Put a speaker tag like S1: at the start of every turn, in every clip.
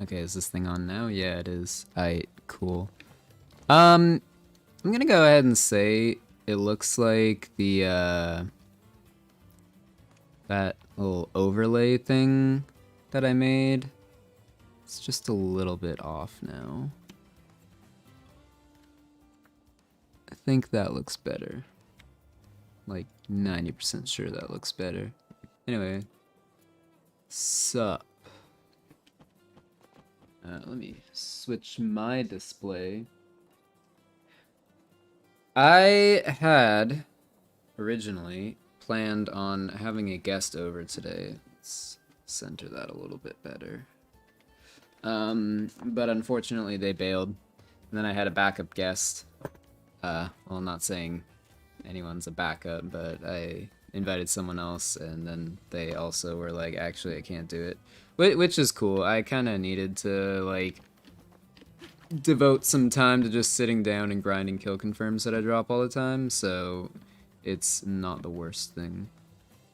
S1: Okay, is this thing on now? Yeah, it is. Alright, cool. I'm gonna go ahead and say it looks like the, that little overlay thing that I made, it's just a little bit off now. I think that looks better. Like 90% sure that looks better. Anyway, sup. Let me switch my display. I had originally planned on having a guest over today. Let's center that a little bit better. But unfortunately they bailed. And then I had a backup guest. Well, I'm not saying anyone's a backup, but I invited someone else, and then they also were like, actually, I can't do it. Which is cool. I kind of needed to, like, devote some time to just sitting down and grinding kill confirms that I drop all the time, so it's not the worst thing.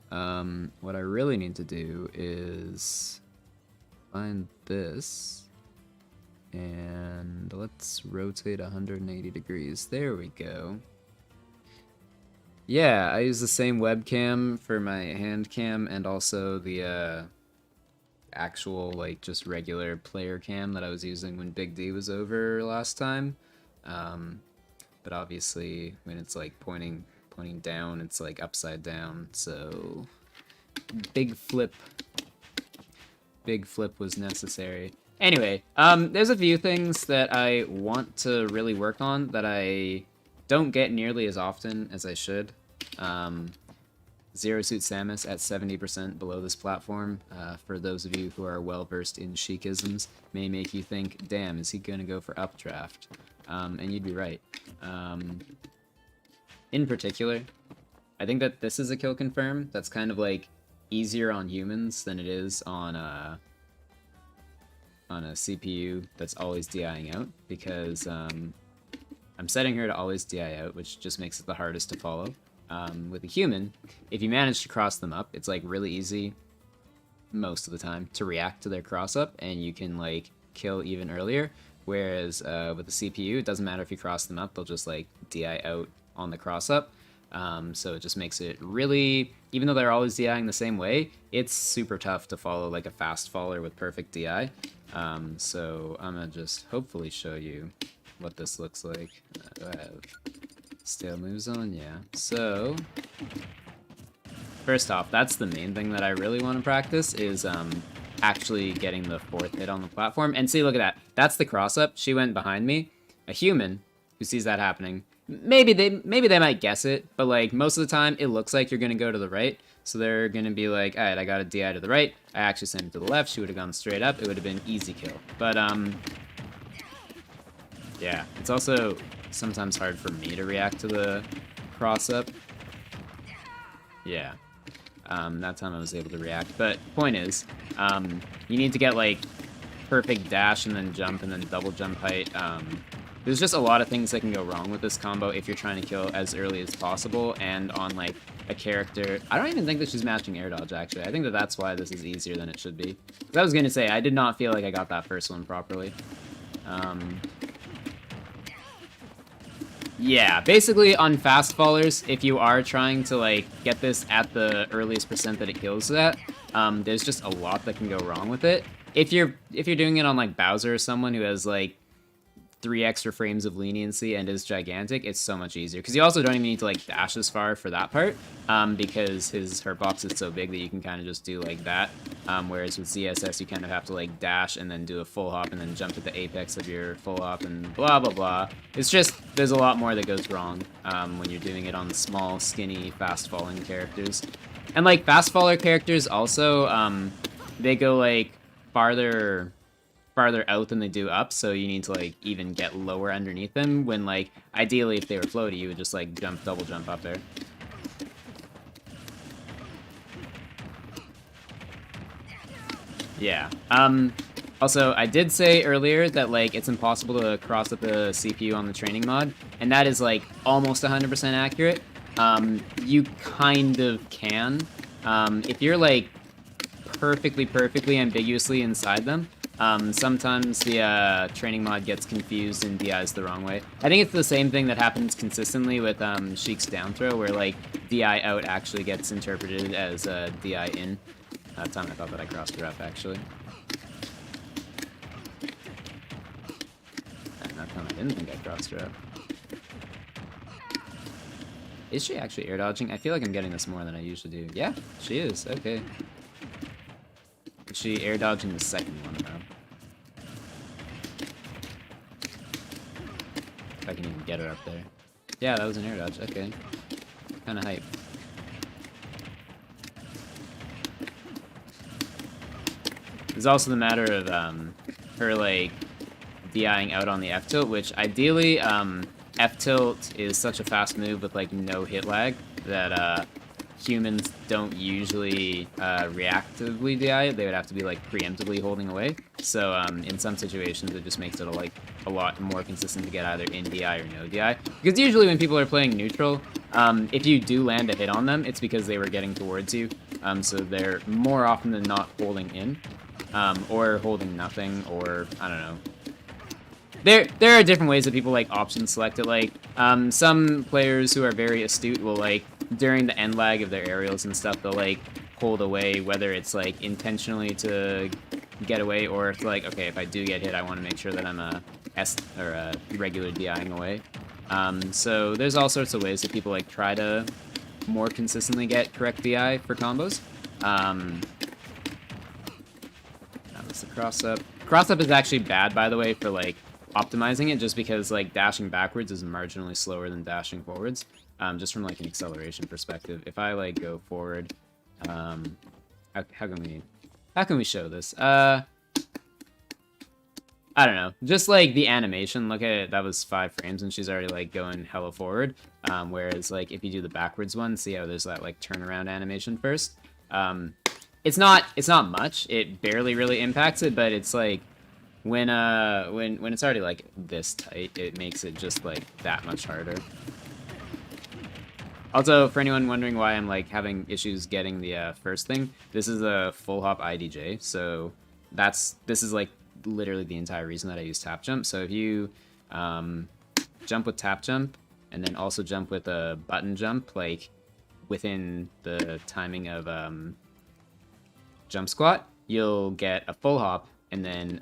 S1: What I really need to do is find this, and let's rotate 180 degrees. There we go. Yeah, I use the same webcam for my hand cam and also the actual, like, just regular player cam that I was using when Big D was over last time. But obviously, when it's like pointing down, it's like upside down, so big flip was necessary. Anyway, there's a few things that I want to really work on that I don't get nearly as often as I should. Zero Suit Samus at 70% below this platform, for those of you who are well versed in Sheikisms, may make you think, damn, is he gonna go for updraft? And you'd be right. In particular, I think that this is a kill confirm that's kind of like easier on humans than it is on a CPU that's always DIing out, because I'm setting her to always DI out, which just makes it the hardest to follow. With a human, if you manage to cross them up, it's like really easy most of the time to react to their cross up, and you can like kill even earlier. Whereas with the CPU, it doesn't matter if you cross them up, they'll just like DI out on the cross up. So it just makes it really, even though they're always DIing the same way, it's super tough to follow like a fast faller with perfect DI. So I'm gonna just hopefully show you what this looks like. Do I have stale moves on? Yeah. So first off, that's the main thing that I really want to practice is actually getting the fourth hit on the platform. And see, look at that. That's the cross up. She went behind me. A human who sees that happening, maybe they might guess it, but like most of the time it looks like you're gonna go to the right. So they're gonna be like, all right, I got a DI to the right. I actually sent it to the left. She would have gone straight up. It would have been easy kill. But yeah, it's also sometimes hard for me to react to the cross up. Yeah. That time I was able to react. But point is, you need to get like perfect dash and then jump and then double jump height. There's just a lot of things that can go wrong with this combo if you're trying to kill as early as possible and on like a character. I don't even think that she's matching air dodge actually. I think that that's why this is easier than it should be. Because I was gonna say I did not feel like I got that first one properly. Yeah, basically on fast fallers, if you are trying to like get this at the earliest percent that it kills at, there's just a lot that can go wrong with it. If you're doing it on like Bowser or someone who has like 3 extra frames of leniency and is gigantic, it's so much easier. Because you also don't even need to like dash as far for that part, because his hurt box is so big that you can kind of just do like that. Whereas with ZSS, you kind of have to like dash and then do a full hop and then jump to the apex of your full hop and blah blah blah. It's just, there's a lot more that goes wrong when you're doing it on small, skinny, fast falling characters. And like fast faller characters also, they go like farther out than they do up, so you need to like even get lower underneath them when like ideally if they were floaty you would just like double jump up there. Yeah. Also, I did say earlier that like it's impossible to cross up the CPU on the training mod, and that is like almost 100% accurate. You kind of can. If you're like perfectly ambiguously inside them, Sometimes the training mod gets confused and DIs the wrong way. I think it's the same thing that happens consistently with Sheik's down throw, where like DI out actually gets interpreted as DI in. That time I thought that I crossed her up actually. And that time I didn't think I crossed her up. Is she actually air dodging? I feel like I'm getting this more than I usually do. Yeah, she is. Okay. Is she air dodging the second one though? If I can even get her up there. Yeah, that was an air dodge. Okay. Kind of hype. There's also the matter of her like DIing out on the F tilt, which ideally F tilt is such a fast move with like no hit lag that humans don't usually reactively DI it. They would have to be like preemptively holding away. So in some situations it just makes it a lot more consistent to get either in DI or no DI. Because usually when people are playing neutral, if you do land a hit on them, it's because they were getting towards you. So they're more often than not holding in. Or holding nothing, or I don't know. There are different ways that people like option select it. Like some players who are very astute will like during the end lag of their aerials and stuff, they'll like hold away, whether it's like intentionally to get away or if like, okay, if I do get hit, I want to make sure that I'm a regular DIing away. So there's all sorts of ways that people like try to more consistently get correct DI for combos. The cross up. Cross up is actually bad, by the way, for like optimizing it, just because like dashing backwards is marginally slower than dashing forwards, just from like an acceleration perspective. If I like go forward, how can we show this? I don't know. Just like the animation, look at it. That was 5 frames, and she's already like going hella forward. Whereas like if you do the backwards one, see how there's that like turnaround animation first. It's not much. It barely really impacts it, but it's like when it's already like this tight, it makes it just like that much harder. Also, for anyone wondering why I'm like having issues getting the first thing, this is a full hop IDJ, so this is like literally the entire reason that I use tap jump. So if you jump with tap jump and then also jump with a button jump, like within the timing of jump squat, you'll get a full hop and then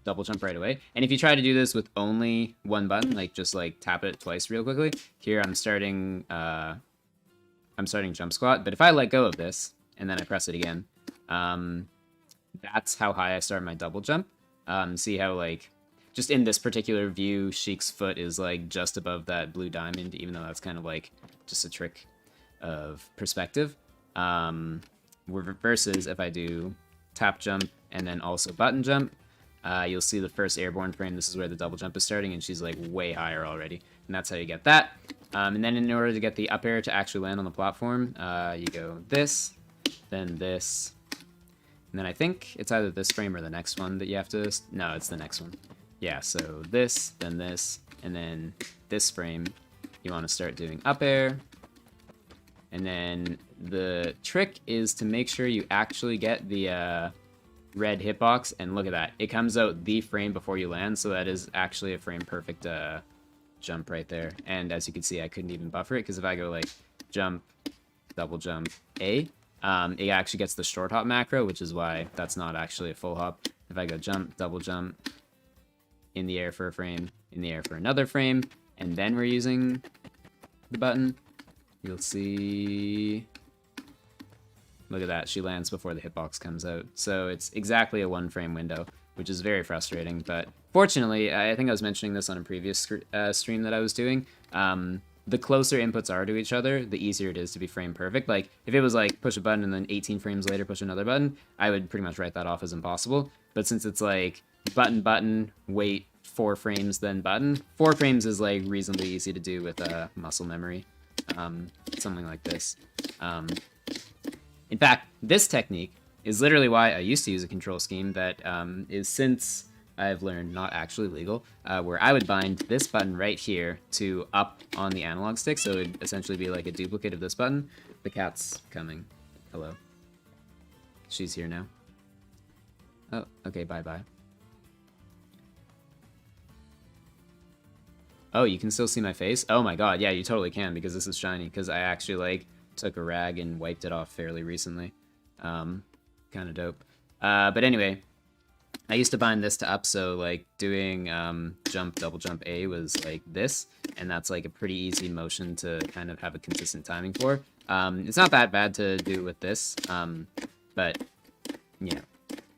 S1: double jump right away. And if you try to do this with only one button, like just like tap it twice real quickly, here I'm starting jump squat, but if I let go of this and then I press it again, that's how high I start my double jump. See how like just in this particular view, Sheik's foot is like just above that blue diamond, even though that's kind of like just a trick of perspective. Versus if I do tap jump and then also button jump, you'll see the first airborne frame. This is where the double jump is starting, and she's like way higher already, and that's how you get that. And then in order to get the up air to actually land on the platform, you go this, then this, and then I think it's either this frame or the next one that you have to. No, it's the next one. Yeah, so this, then this, and then this frame, you want to start doing up air. And then the trick is to make sure you actually get the red hitbox, and look at that. It comes out the frame before you land, so that is actually a frame perfect jump right there. And as you can see, I couldn't even buffer it, because if I go like jump, double jump, A, it actually gets the short hop macro, which is why that's not actually a full hop. If I go jump, double jump, in the air for a frame, in the air for another frame, and then we're using the button, you'll see, look at that, she lands before the hitbox comes out. So it's exactly a 1 frame window, which is very frustrating, but fortunately, I think I was mentioning this on a previous stream that I was doing, the closer inputs are to each other, the easier it is to be frame perfect. Like, if it was like push a button and then 18 frames later push another button, I would pretty much write that off as impossible. But since it's like button, button, wait, 4 frames, then button, 4 frames is like reasonably easy to do with muscle memory. Something like this. In fact, this technique is literally why I used to use a control scheme that is, since I've learned, not actually legal, where I would bind this button right here to up on the analog stick, so it would essentially be like a duplicate of this button. The cat's coming. Hello. She's here now. Oh, okay, bye-bye. Oh, you can still see my face? Oh my god, yeah, you totally can, because this is shiny, because I actually, like, took a rag and wiped it off fairly recently. Kind of dope. But anyway, I used to bind this to up, so, like, doing jump, double jump A was, like, this, and that's, like, a pretty easy motion to kind of have a consistent timing for. It's not that bad to do with this, but, yeah.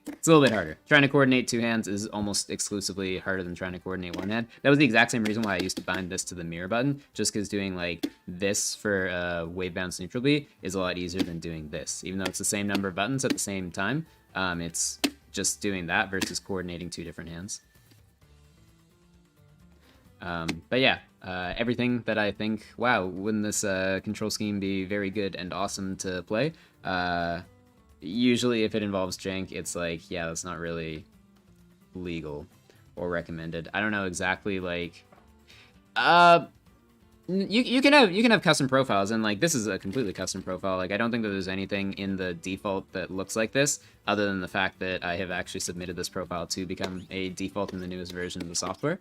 S1: It's a little bit harder. Trying to coordinate two hands is almost exclusively harder than trying to coordinate one hand. That was the exact same reason why I used to bind this to the mirror button, just because doing like this for wave bounce neutral B is a lot easier than doing this. Even though it's the same number of buttons at the same time, it's just doing that versus coordinating two different hands. But yeah, everything that I think, wow, wouldn't this control scheme be very good and awesome to play? Usually if it involves jank, it's like, yeah, that's not really legal or recommended. I don't know exactly, like, you can have custom profiles, and like this is a completely custom profile. Like I don't think that there's anything in the default that looks like this, other than the fact that I have actually submitted this profile to become a default in the newest version of the software.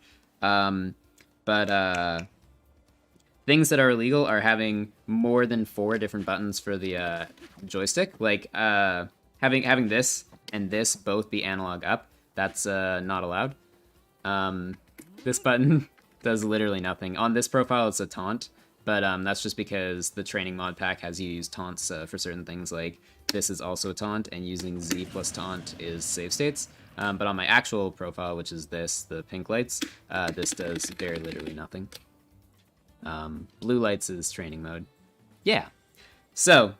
S1: Things that are illegal are having more than 4 different buttons for the joystick. Like having this and this both be analog up. That's not allowed. This button does literally nothing. On this profile, it's a taunt, but that's just because the training mod pack has you use taunts for certain things. Like this is also a taunt, and using Z plus taunt is save states. But on my actual profile, which is this, the pink lights, this does very literally nothing. Blue lights is training mode. Yeah. So,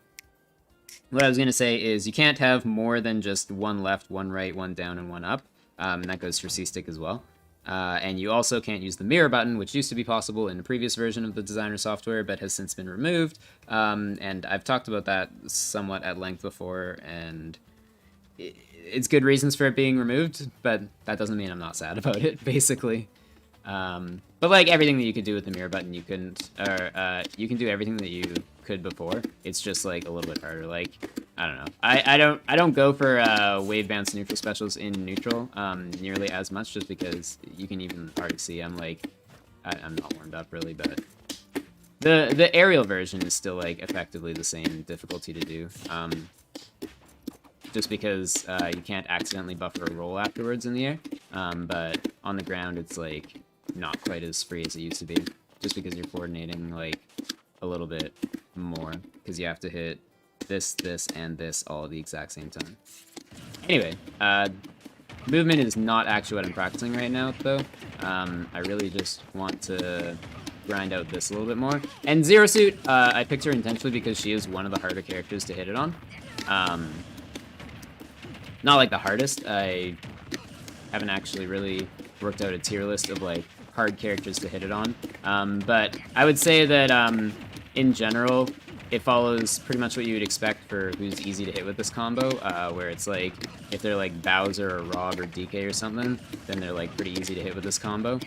S1: what I was going to say is you can't have more than just one left, one right, one down, and one up. And that goes for C-Stick as well. And you also can't use the mirror button, which used to be possible in a previous version of the designer software, but has since been removed. And I've talked about that somewhat at length before, and it's good reasons for it being removed, but that doesn't mean I'm not sad about it, basically. But like everything that you could do with the mirror button, you couldn't, or you can do everything that you could before. It's just like a little bit harder. Like I don't know. I don't go for wave bounce neutral specials in neutral nearly as much, just because you can even already see I'm like I'm not warmed up really, but the aerial version is still like effectively the same difficulty to do. Just because you can't accidentally buffer a roll afterwards in the air, but on the ground it's like not quite as free as it used to be, just because you're coordinating like a little bit more, because you have to hit this, this, and this all at the exact same time. Anyway, movement is not actually what I'm practicing right now, though. I really just want to grind out this a little bit more. And Zero Suit, I picked her intentionally because she is one of the harder characters to hit it on. Not like the hardest. I haven't actually really worked out a tier list of like hard characters to hit it on. But I would say that in general, it follows pretty much what you would expect for who's easy to hit with this combo, where it's like if they're like Bowser or Rob or DK or something, then they're like pretty easy to hit with this combo.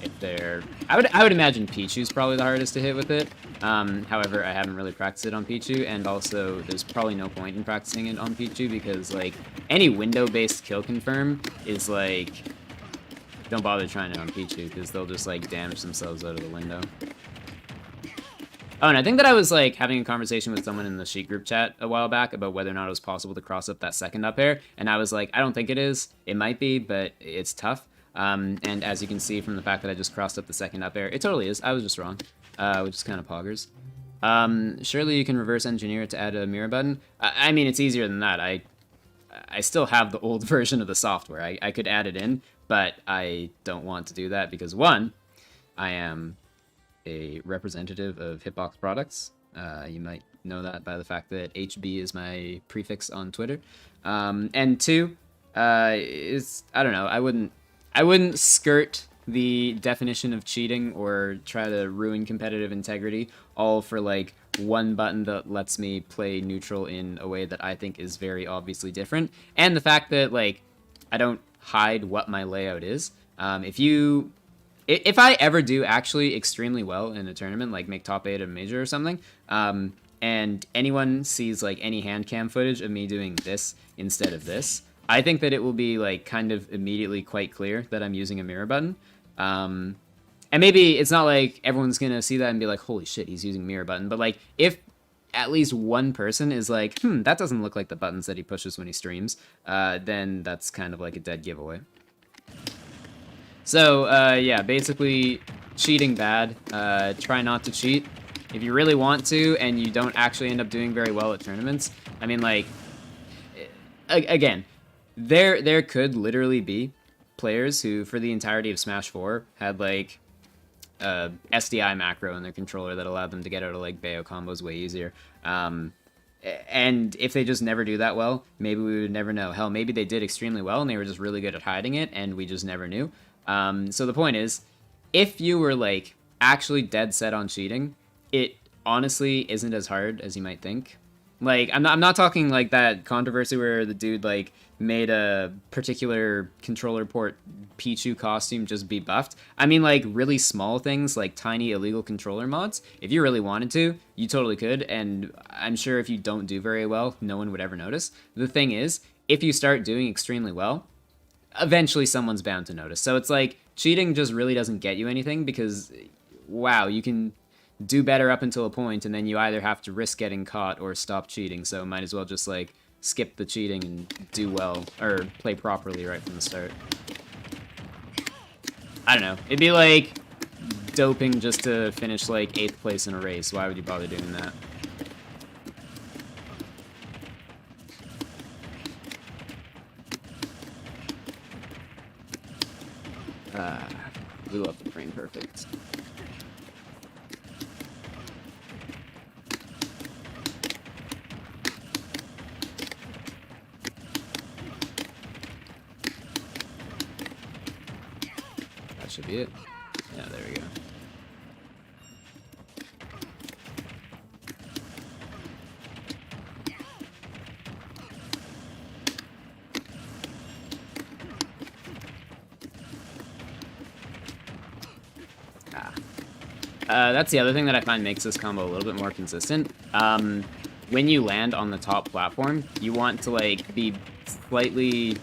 S1: If they're, I would imagine Pichu's probably the hardest to hit with it. However, I haven't really practiced it on Pichu, and also there's probably no point in practicing it on Pichu because like any window-based kill confirm is like, don't bother trying it on Pichu because they'll just like damage themselves out of the window. Oh, and I think that I was like having a conversation with someone in the Sheik group chat a while back about whether or not it was possible to cross up that second up air, and I was like, I don't think it is. It might be, but it's tough. And as you can see from the fact that I just crossed up the second up air, it totally is. I was just wrong, which is kind of poggers. Surely you can reverse engineer it to add a mirror button. I mean, it's easier than that. I still have the old version of the software. I could add it in, but I don't want to do that because, one, I am a representative of Hitbox products. You might know that by the fact that HB is my prefix on Twitter. And two, is, I don't know, I wouldn't skirt the definition of cheating or try to ruin competitive integrity all for like one button that lets me play neutral in a way that I think is very obviously different. And the fact that like I don't hide what my layout is. If I ever do actually extremely well in a tournament, like make top 8 at a major or something, and anyone sees like any hand cam footage of me doing this instead of this, I think that it will be like kind of immediately quite clear that I'm using a mirror button. And maybe it's not like everyone's gonna see that and be like, holy shit, he's using mirror button. But like, if at least one person is like, that doesn't look like the buttons that he pushes when he streams, then that's kind of like a dead giveaway. So, yeah, basically, cheating bad. Try not to cheat. If you really want to, and you don't actually end up doing very well at tournaments, I mean, like, again, there could literally be players who, for the entirety of Smash 4, had, like, a SDI macro in their controller that allowed them to get out of, like, Bayo combos way easier. And if they just never do that well, maybe we would never know. Hell, maybe they did extremely well, and they were just really good at hiding it, and we just never knew. So the point is, if you were, like, actually dead set on cheating, it honestly isn't as hard as you might think. Like, I'm not talking like that controversy where the dude, like, made a particular controller port Pichu costume just be buffed. I mean, like, really small things, like tiny illegal controller mods. If you really wanted to, you totally could, and I'm sure if you don't do very well, no one would ever notice. The thing is, if you start doing extremely well, eventually someone's bound to notice. So it's like, cheating just really doesn't get you anything because, wow, you can do better up until a point, and then you either have to risk getting caught or stop cheating, so might as well just, like, skip the cheating and do well, or play properly right from the start. I don't know. It'd be like doping just to finish, like, 8th place in a race. Why would you bother doing that? Blew up the frame perfect. That should be it. Yeah, there we go. That's the other thing that I find makes this combo a little bit more consistent. When you land on the top platform, you want to, like, be slightly,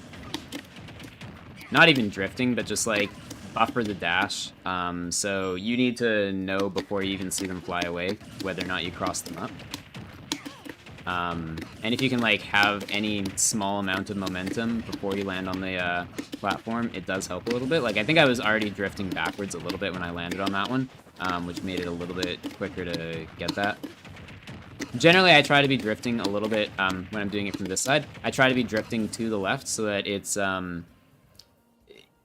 S1: not even drifting, but just, like, buffer the dash. So you need to know before you even see them fly away whether or not you cross them up. And if you can, like, have any small amount of momentum before you land on the platform, it does help a little bit. Like, I think I was already drifting backwards a little bit when I landed on that one, which made it a little bit quicker to get that. Generally, I try to be drifting a little bit when I'm doing it from this side. I try to be drifting to the left so that it's,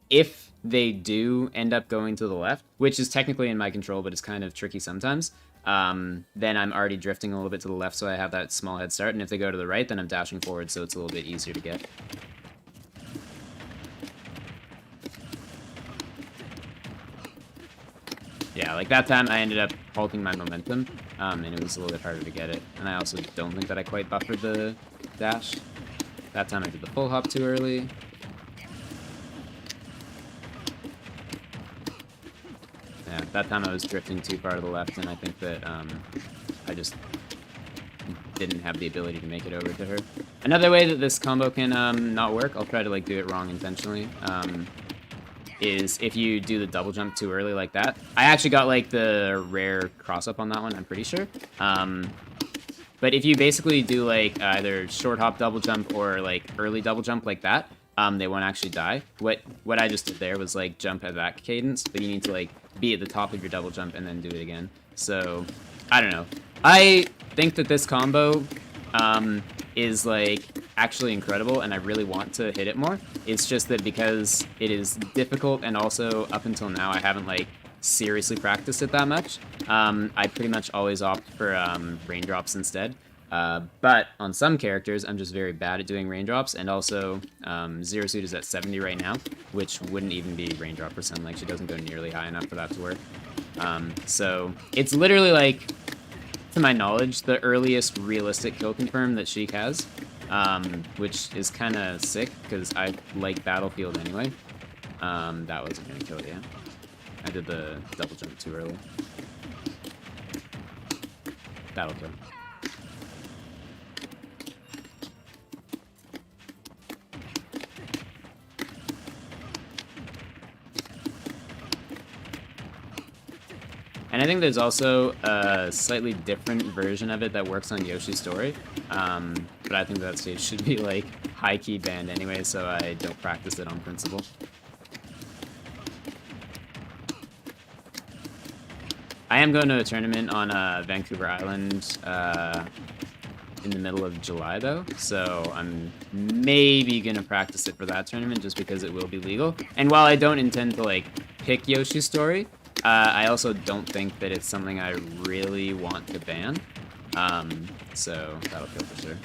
S1: if they do end up going to the left, which is technically in my control, but it's kind of tricky sometimes, then I'm already drifting a little bit to the left, so I have that small head start, and if they go to the right, then I'm dashing forward, so it's a little bit easier to get. Yeah, like that time I ended up halting my momentum, and it was a little bit harder to get it. And I also don't think that I quite buffered the dash. That time I did the full hop too early. Yeah, that time I was drifting too far to the left, and I think that I just didn't have the ability to make it over to her. Another way that this combo can not work, I'll try to, like, do it wrong intentionally, is if you do the double jump too early like that. I actually got, like, the rare cross-up on that one, I'm pretty sure. But if you basically do, like, either short hop double jump or, like, early double jump like that, they won't actually die. What I just did there was, like, jump at that cadence, but you need to, like, be at the top of your double jump and then do it again. So, I don't know. I think that this combo is, like, actually incredible, and I really want to hit it more. It's just that because it is difficult, and also up until now I haven't, like, seriously practiced it that much, I pretty much always opt for raindrops instead. But on some characters, I'm just very bad at doing raindrops, and also Zero Suit is at 70 right now, which wouldn't even be raindrop percent. Like, she doesn't go nearly high enough for that to work. So it's literally, like, to my knowledge, the earliest realistic kill confirm that Sheik has, which is kind of sick, because I like Battlefield anyway. That wasn't going to kill it yet. I did the double jump too early. That'll kill. And I think there's also a slightly different version of it that works on Yoshi's Story. But I think that stage should be, like, high-key banned anyway, so I don't practice it on principle. I am going to a tournament on Vancouver Island in the middle of July, though, so I'm maybe going to practice it for that tournament just because it will be legal. And while I don't intend to, like, pick Yoshi's Story, I also don't think that it's something I really want to ban. So that'll kill for sure.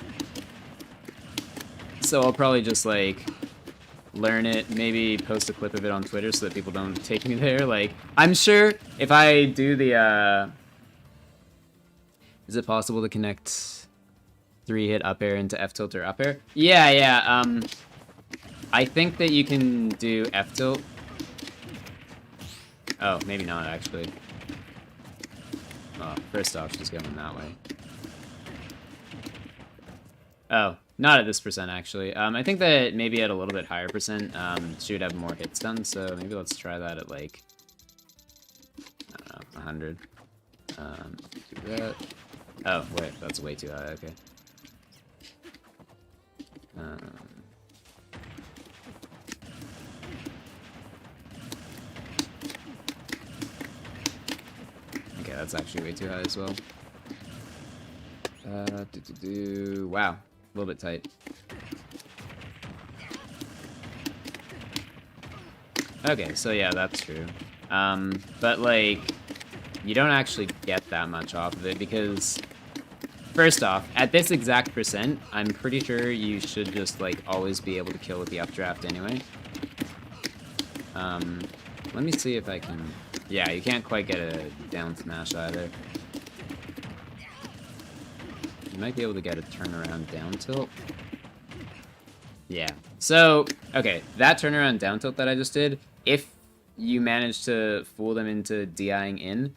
S1: So I'll probably just, like, learn it, maybe post a clip of it on Twitter so that people don't take me there. Like, I'm sure if I do the, is it possible to connect 3-hit up air into F tilt or up air? Yeah, I think that you can do F tilt. Oh, maybe not, actually. Oh, first off, she's going that way. Oh, not at this percent, actually. I think that maybe at a little bit higher percent, she would have more hits done, so maybe let's try that at, like, I don't know, 100. Do that. Oh, wait, that's way too high, okay. Okay, that's actually way too high as well. Wow, a little bit tight. Okay, so yeah, that's true. But, like, you don't actually get that much off of it because, first off, at this exact percent, I'm pretty sure you should just, like, always be able to kill with the updraft anyway. Let me see if I can... Yeah, you can't quite get a down smash either. You might be able to get a turnaround down tilt. Yeah. So, okay, that turnaround down tilt that I just did, if you manage to fool them into DIing in,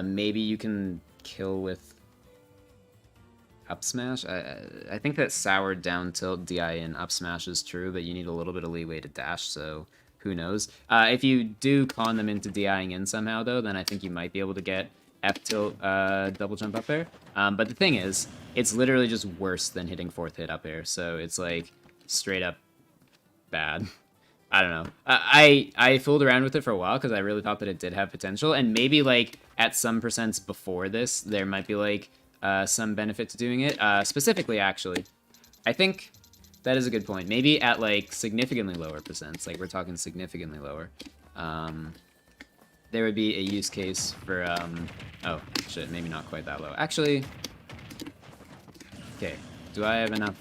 S1: maybe you can kill with up smash. I think that sour down tilt DI in up smash is true, but you need a little bit of leeway to dash, so who knows. If you do con them into DIing in somehow, though, then I think you might be able to get F tilt double jump up air. But the thing is, it's literally just worse than hitting 4th hit up air, so it's like straight up bad. I don't know. I fooled around with it for a while because I really thought that it did have potential, and maybe like at some percents before this, there might be like some benefit to doing it. Specifically, actually, I think that is a good point. Maybe at like significantly lower percents, like we're talking significantly lower, there would be a use case for, oh, shit, maybe not quite that low. Actually, okay, do I have enough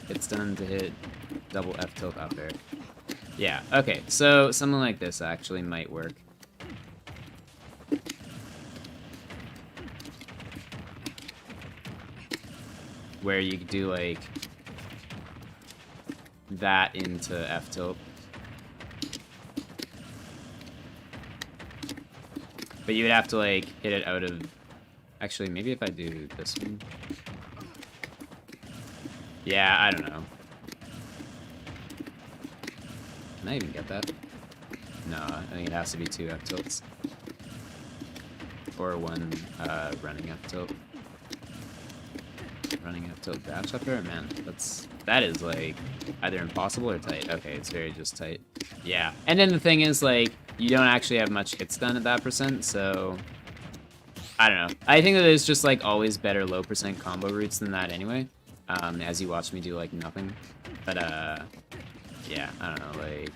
S1: hits done to hit double F tilt up air? Yeah, okay, so something like this actually might work. Where you could do, like, that into F tilt. But you would have to, like, hit it out of... Actually, maybe if I do this one. Yeah, I don't know. Can I even get that? No, I think it has to be 2 F tilts. Or 1 running F tilt. Running F tilt dash up there? Man, that is, like, either impossible or tight. Okay, it's very just tight. Yeah. And then the thing is, like, you don't actually have much hits done at that percent, so... I don't know. I think that there's just, like, always better low percent combo routes than that anyway. As you watch me do, like, nothing. But, yeah, I don't know, like...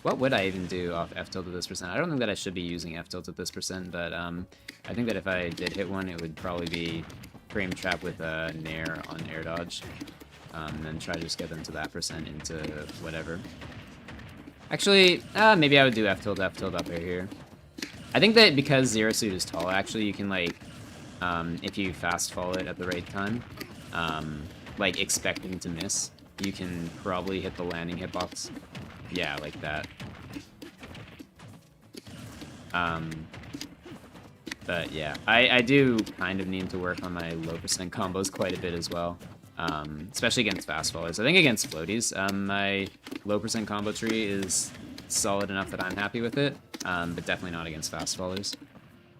S1: What would I even do off F tilt at this percent? I don't think that I should be using F tilt at this percent, but, I think that if I did hit one, it would probably be frame trap with a nair on air dodge. And then try to just get them to that percent into whatever. Actually, maybe I would do F tilt up air here. I think that because Zero Suit is tall, actually, you can, like, if you fast fall it at the right time, like, expecting to miss, you can probably hit the landing hitbox. Yeah, like that. But yeah, I do kind of need to work on my low percent combos quite a bit as well. Especially against fast fallers. I think against floaties, my low percent combo tree is solid enough that I'm happy with it, but definitely not against fast fallers.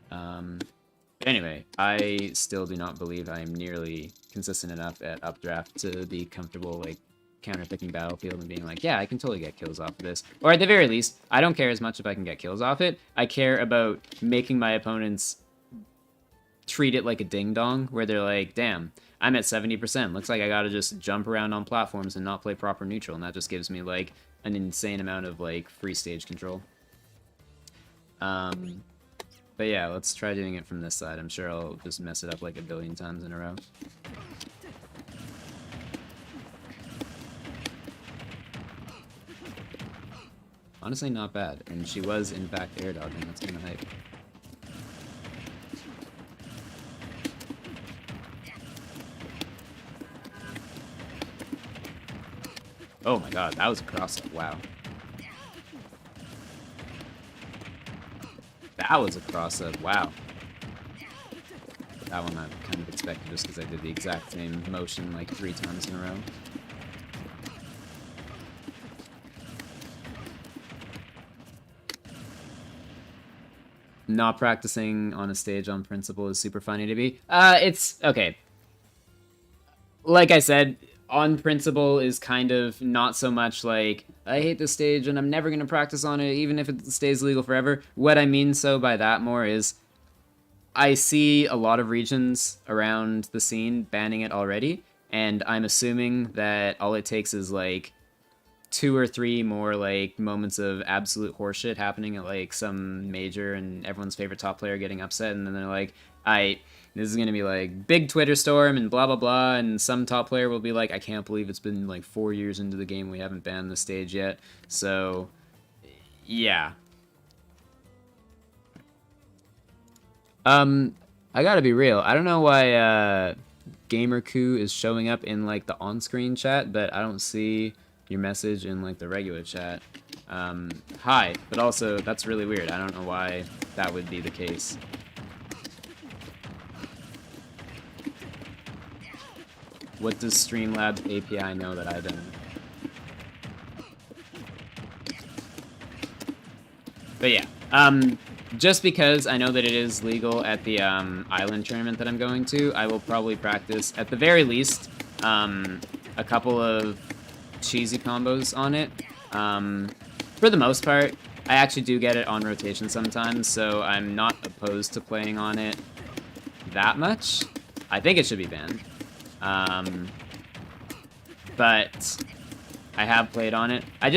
S1: But anyway, I still do not believe I am nearly consistent enough at updraft to be comfortable, like, counter-picking Battlefield and being like, yeah, I can totally get kills off of this. Or at the very least, I don't care as much if I can get kills off it. I care about making my opponents treat it like a ding-dong, where they're like, damn, I'm at 70%. Looks like I gotta just jump around on platforms and not play proper neutral, and that just gives me, like, an insane amount of, like, free stage control. But yeah, let's try doing it from this side. I'm sure I'll just mess it up like a billion times in a row. Honestly, not bad. And she was, in fact, air dodging. That's kind of hype. Oh my god, that was a cross-up. Wow. That was a cross-up. Wow. That one I kind of expected just because I did the exact same motion like 3 times in a row. Not practicing on a stage on principle is super funny to be. It's okay. Like I said, on principle is kind of not so much like, I hate this stage and I'm never going to practice on it even if it stays legal forever. What I mean so by that more is I see a lot of regions around the scene banning it already, and I'm assuming that all it takes is like 2 or 3 more like moments of absolute horseshit happening at like some major and everyone's favorite top player getting upset, and then they're like, this is gonna be like big Twitter storm and blah blah blah, and some top player will be like, I can't believe it's been like 4 years into the game we haven't banned the stage yet. So yeah. I gotta be real. I don't know why GamerCoo is showing up in like the on-screen chat, but I don't see your message in like the regular chat. Hi, but also that's really weird. I don't know why that would be the case. What does Streamlabs API know that I don't? But yeah, just because I know that it is legal at the island tournament that I'm going to, I will probably practice, at the very least, a couple of cheesy combos on it. For the most part, I actually do get it on rotation sometimes, so I'm not opposed to playing on it that much. I think it should be banned. But I have played on it. I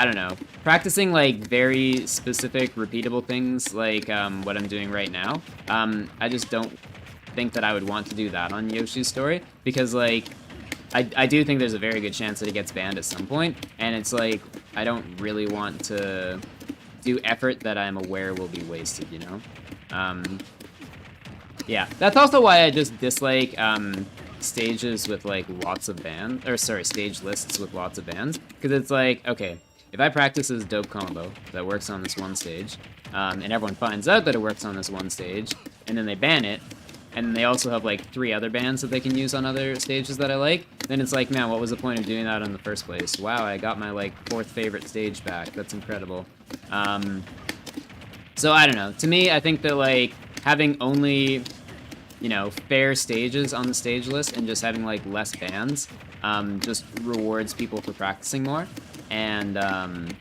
S1: don't know. Practicing, like, very specific, repeatable things, like what I'm doing right now, I just don't think that I would want to do that on Yoshi's Story, because, like, I do think there's a very good chance that it gets banned at some point, and it's like, I don't really want to do effort that I'm aware will be wasted, you know? Yeah, that's also why I just dislike stages with, like, lots of bans, or sorry, stage lists with lots of bans, because it's like, okay, if I practice this dope combo that works on this one stage, and everyone finds out that it works on this one stage, and then they ban it, and they also have like 3 other bans that they can use on other stages that I like, then it's like, man, what was the point of doing that in the first place? Wow, I got my like 4th favorite stage back. That's incredible. So I don't know. To me, I think that like having only, you know, fair stages on the stage list and just having like less bans just rewards people for practicing more. And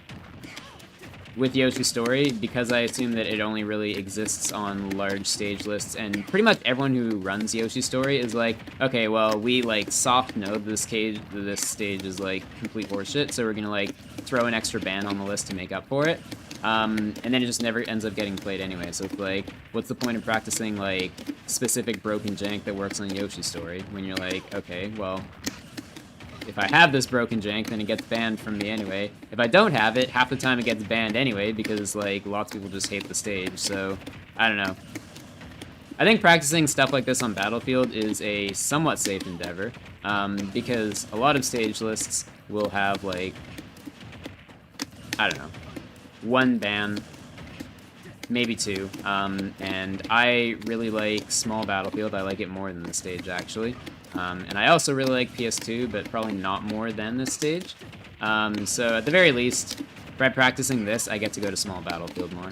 S1: with Yoshi's Story, because I assume that it only really exists on large stage lists, and pretty much everyone who runs Yoshi's Story is like, okay, well, we like soft know this stage is like complete horseshit, so we're gonna like throw an extra ban on the list to make up for it. And then it just never ends up getting played anyway, so it's like, what's the point of practicing like specific broken jank that works on Yoshi's Story when you're like, okay, well, if I have this broken jank, then it gets banned from me anyway. If I don't have it, half the time it gets banned anyway, because, like, lots of people just hate the stage, so, I don't know. I think practicing stuff like this on Battlefield is a somewhat safe endeavor, because a lot of stage lists will have, like, I don't know, 1 ban, maybe 2, and I really like small Battlefield. I like it more than the stage, actually. And I also really like PS2, but probably not more than this stage. So at the very least, by practicing this, I get to go to small Battlefield more.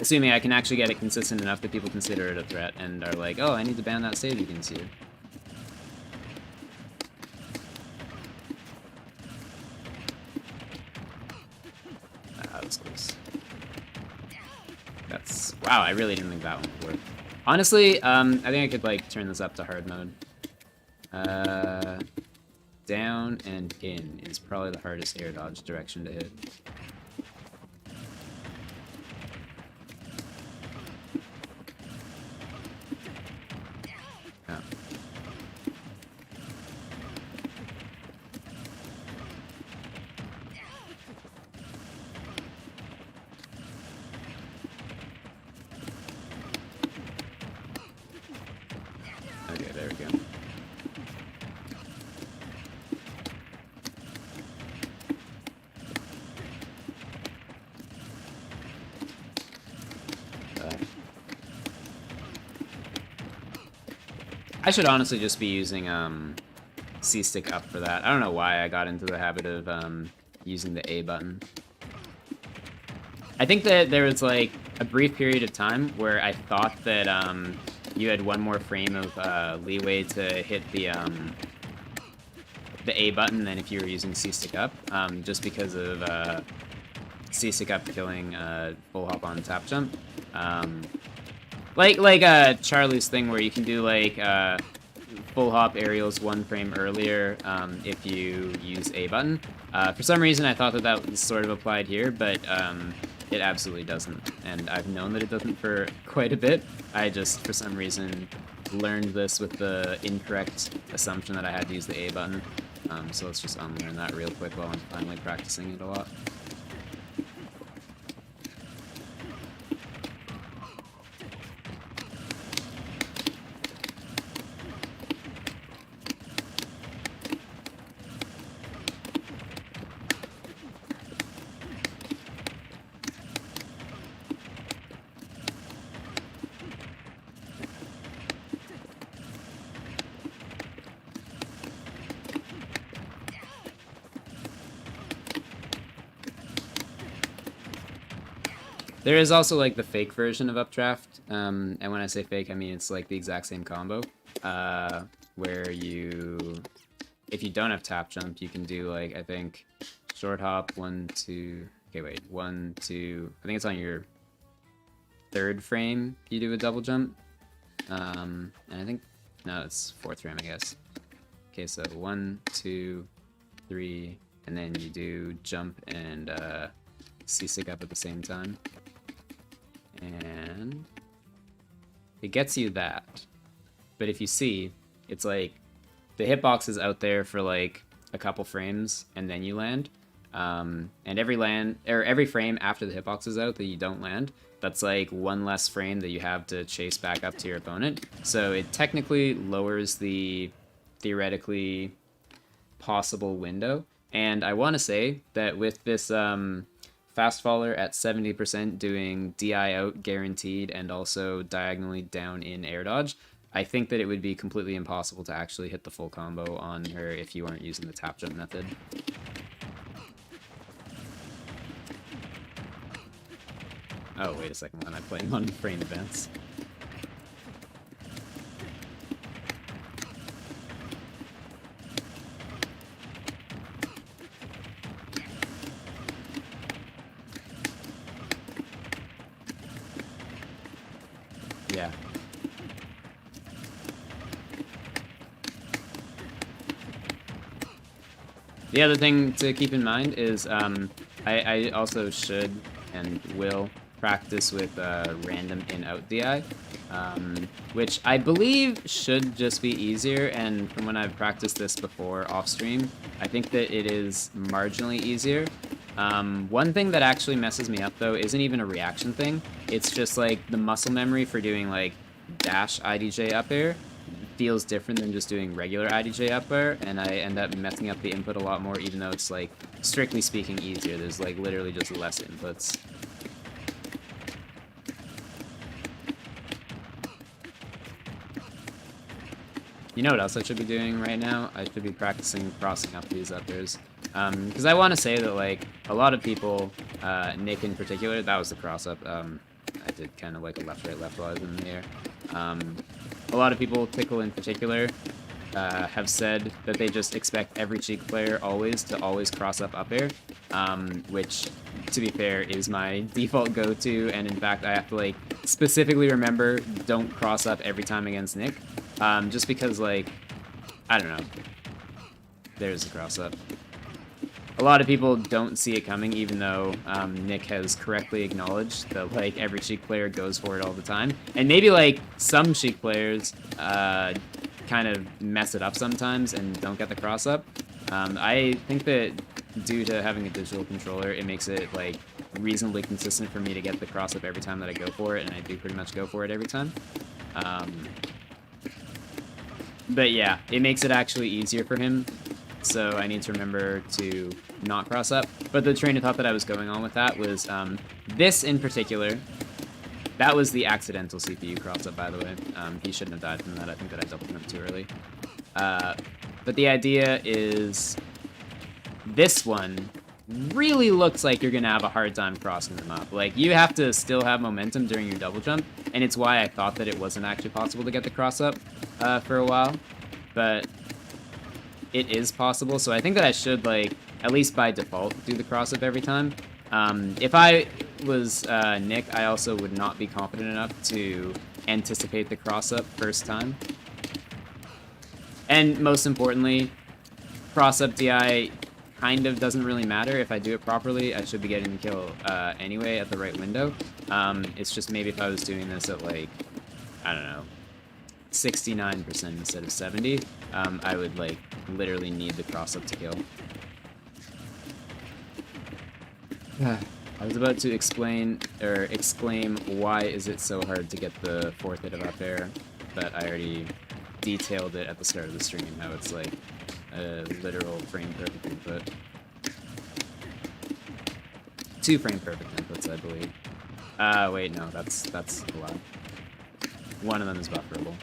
S1: assuming I can actually get it consistent enough that people consider it a threat and are like, oh, I need to ban that save you can see. That was close. That's... Wow, I really didn't think that one would work. Honestly, I think I could, like, turn this up to hard mode. Down and in is probably the hardest air dodge direction to hit. Oh. Okay, there we go. I should honestly just be using C-stick up for that. I don't know why I got into the habit of using the A button. I think that there was like a brief period of time where I thought that you had one more frame of leeway to hit the A button than if you were using C-stick up, just because of C-stick up killing full hop on tap jump. Like Charlie's thing where you can do like full hop aerials one frame earlier if you use A button. For some reason I thought that that was sort of applied here, but it absolutely doesn't. And I've known that it doesn't for quite a bit. I just, for some reason, learned this with the incorrect assumption that I had to use the A button. So let's just unlearn that real quick while I'm finally practicing it a lot. There is also, like, the fake version of Updraft, and when I say fake, I mean it's, like, the exact same combo, where you, if you don't have tap jump, you can do, like, I think, short hop, 1, 2, okay, wait, 1, 2, I think it's on your third frame, you do a double jump, and I think, no, it's fourth frame, I guess. Okay, so 1, 2, 3, and then you do jump and, C-stick up at the same time. And it gets you that. But if you see, it's like the hitbox is out there for like a couple frames and then you land. And every frame after the hitbox is out that you don't land, that's like one less frame that you have to chase back up to your opponent. So it technically lowers the theoretically possible window. And I want to say that with this fast faller at 70% doing DI out guaranteed and also diagonally down in air dodge, I think that it would be completely impossible to actually hit the full combo on her if you aren't using the tap jump method. Oh, wait a second, when I'm playing on frame events. Yeah. The other thing to keep in mind is I also should and will practice with random in-out DI, which I believe should just be easier, and from when I've practiced this before off-stream, I think that it is marginally easier. One thing that actually messes me up, though, isn't even a reaction thing. It's just, like, the muscle memory for doing, like, dash IDJ up air feels different than just doing regular IDJ up air, and I end up messing up the input a lot more, even though it's, like, strictly speaking, easier. There's, like, literally just less inputs. You know what else I should be doing right now? I should be practicing crossing up these up airs. Because I want to say that, like, a lot of people, Nick in particular, that was the cross up, I did kind of like a left, right, left while I was in the air. A lot of people, Pickle in particular, have said that they just expect every Sheik player to always cross up air, which, to be fair, is my default go-to, and in fact, I have to, like, specifically remember, don't cross up every time against Nick, just because, like, I don't know. There's a cross up. A lot of people don't see it coming, even though Nick has correctly acknowledged that, like, every Sheik player goes for it all the time. And maybe, like, some Sheik players kind of mess it up sometimes and don't get the cross up. I think that due to having a digital controller, it makes it, like, reasonably consistent for me to get the cross up every time that I go for it, and I do pretty much go for it every time. But yeah, it makes it actually easier for him. So I need to remember to not cross up. But the train of thought that I was going on with that was this in particular. That was the accidental CPU cross up, by the way. He shouldn't have died from that. I think that I double jumped too early. But the idea is this one really looks like you're going to have a hard time crossing them up. Like, you have to still have momentum during your double jump, and it's why I thought that it wasn't actually possible to get the cross up for a while. But it is possible, so I think that I should, like, at least by default, do the cross-up every time. If I was Nick, I also would not be confident enough to anticipate the cross-up first time. And most importantly, cross-up DI kind of doesn't really matter. If I do it properly, I should be getting the kill anyway at the right window. It's just maybe if I was doing this at, like, I don't know, 69% instead of 70, I would, like, literally need the cross-up to kill. I was about to explain, or exclaim, why is it so hard to get the fourth hit of up air, but I already detailed it at the start of the stream, how it's, like, a literal frame-perfect input. 2 frame-perfect inputs, I believe. Wait, no, that's a lot. One of them is bufferable.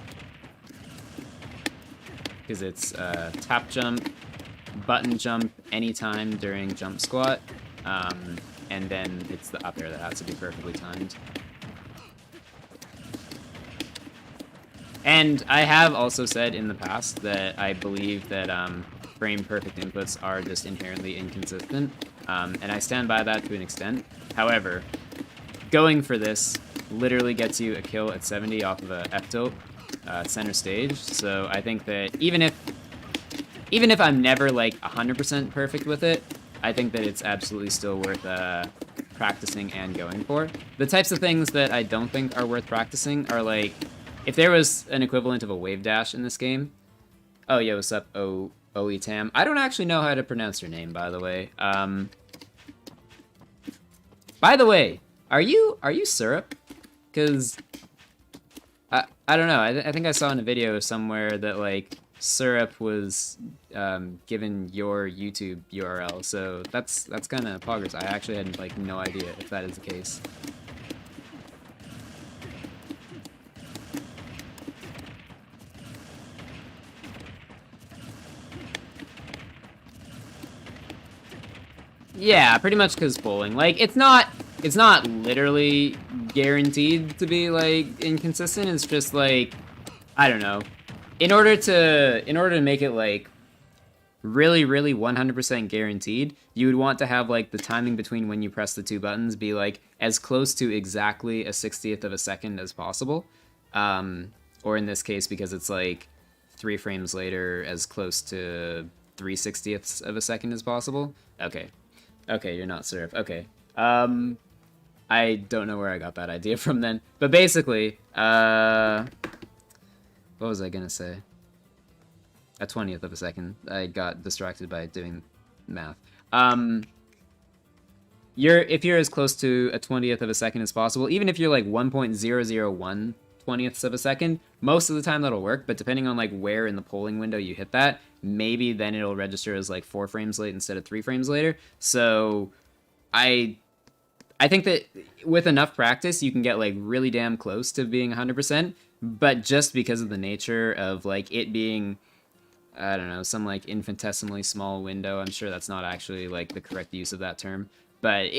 S1: Because it's tap jump, button jump anytime during jump squat, and then it's the up air that has to be perfectly timed. And I have also said in the past that I believe that frame-perfect inputs are just inherently inconsistent, and I stand by that to an extent. However, going for this literally gets you a kill at 70 off of a F-tilt center stage, so I think that even if I'm never, like, 100% perfect with it, I think that it's absolutely still worth practicing and going for. The types of things that I don't think are worth practicing are, like, if there was an equivalent of a wave dash in this game. Oh, yo, what's up, Oetam? I don't actually know how to pronounce your name, by the way. By the way, are you Syrup? Because I don't know. I think I saw in a video somewhere that, like, Syrup was given your YouTube URL, so that's kind of poggers. I actually had, like, no idea if that is the case. Yeah, pretty much because bowling. Like, it's not literally guaranteed to be, like, inconsistent. It's just, like, I don't know. In order to make it, like, really 100% guaranteed, you would want to have, like, the timing between when you press the 2 buttons be, like, as close to exactly a 60th of a second as possible. Or in this case, because it's, like, 3 frames later, as close to 3/60ths of a second as possible. Okay, you're not Syrup. Okay. I don't know where I got that idea from then. But basically, what was I gonna say? A 20th of a second. I got distracted by doing math. If you're as close to a 20th of a second as possible, even if you're like 1.001 20ths of a second, most of the time that'll work, but depending on, like, where in the polling window you hit that, maybe then it'll register as, like, 4 frames late instead of 3 frames later. So I think that with enough practice, you can get, like, really damn close to being 100%, but just because of the nature of, like, it being, I don't know, some, like, infinitesimally small window, I'm sure that's not actually, like, the correct use of that term, but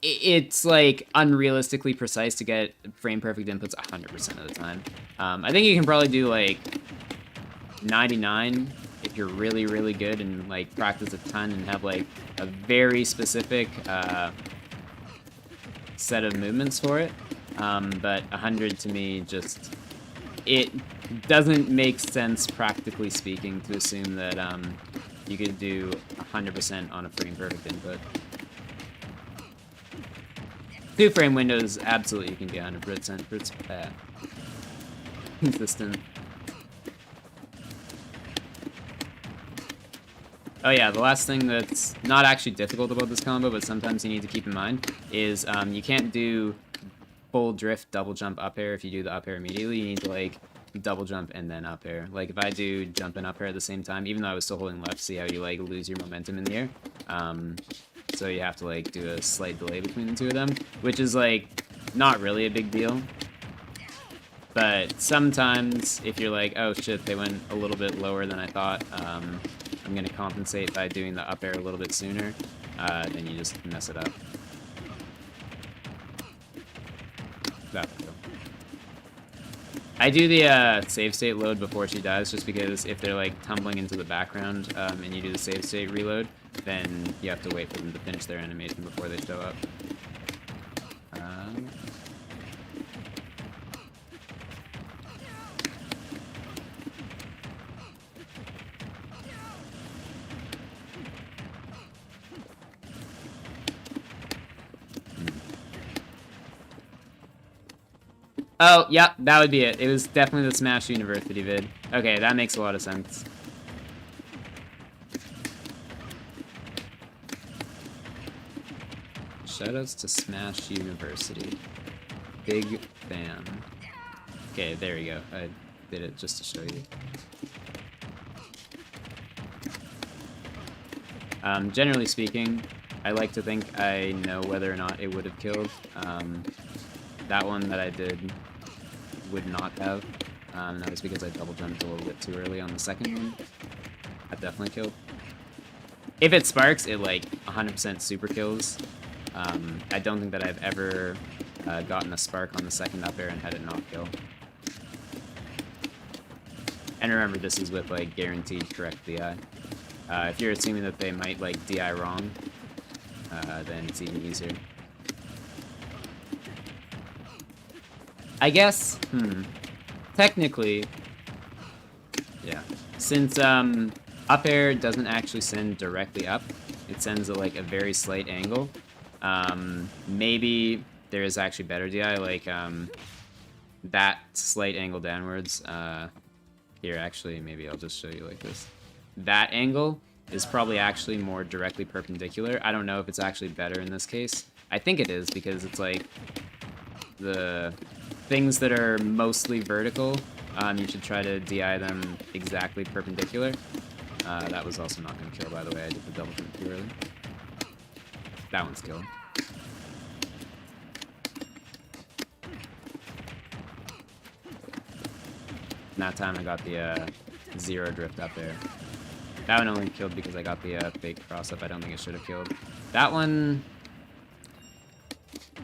S1: it's like unrealistically precise to get frame perfect inputs 100% of the time. I think you can probably do like 99 if you're really, really good and like practice a ton and have like a very specific set of movements for it. But 100 to me just, it doesn't make sense practically speaking to assume that you could do 100% on a frame perfect input. 2 frame windows, absolutely you can be 100% consistent. Oh yeah, the last thing that's not actually difficult about this combo, but sometimes you need to keep in mind, is you can't do full drift double jump up air if you do the up air immediately. You need to like double jump and then up air. Like if I do jump and up air at the same time, even though I was still holding left, see how you like lose your momentum in the air? So you have to like do a slight delay between the two of them, which is like not really a big deal. But sometimes if you're like, oh shit, they went a little bit lower than I thought, I'm gonna compensate by doing the up air a little bit sooner, then you just mess it up. That'll go. I do the save state load before she dies, just because if they're like tumbling into the background and you do the save state reload, then you have to wait for them to finish their animation before they show up. Oh, yeah, that would be it. It was definitely the Smash University vid. Okay, that makes a lot of sense. Shoutouts to Smash University. Big fan. Okay, there we go. I did it just to show you. Generally speaking, I like to think I know whether or not it would have killed. That one that I did would not have. That was because I double jumped a little bit too early on the second one. That definitely killed. If it sparks, it like 100% super kills. I don't think that I've ever gotten a spark on the second up air and had it not kill. And remember, this is with like guaranteed correct DI. If you're assuming that they might like DI wrong, then it's even easier. I guess, technically, yeah, since up air doesn't actually send directly up, it sends at like a very slight angle. Maybe there is actually better DI, like that slight angle downwards. Here, actually, maybe I'll just show you like this. That angle is probably actually more directly perpendicular. I don't know if it's actually better in this case. I think it is, because it's like the things that are mostly vertical, you should try to DI them exactly perpendicular. That was also not going to kill, by the way. I did the double jump too early. That one's killed. And that time I got the zero drift up there. That one only killed because I got the fake cross up. I don't think it should have killed. That one,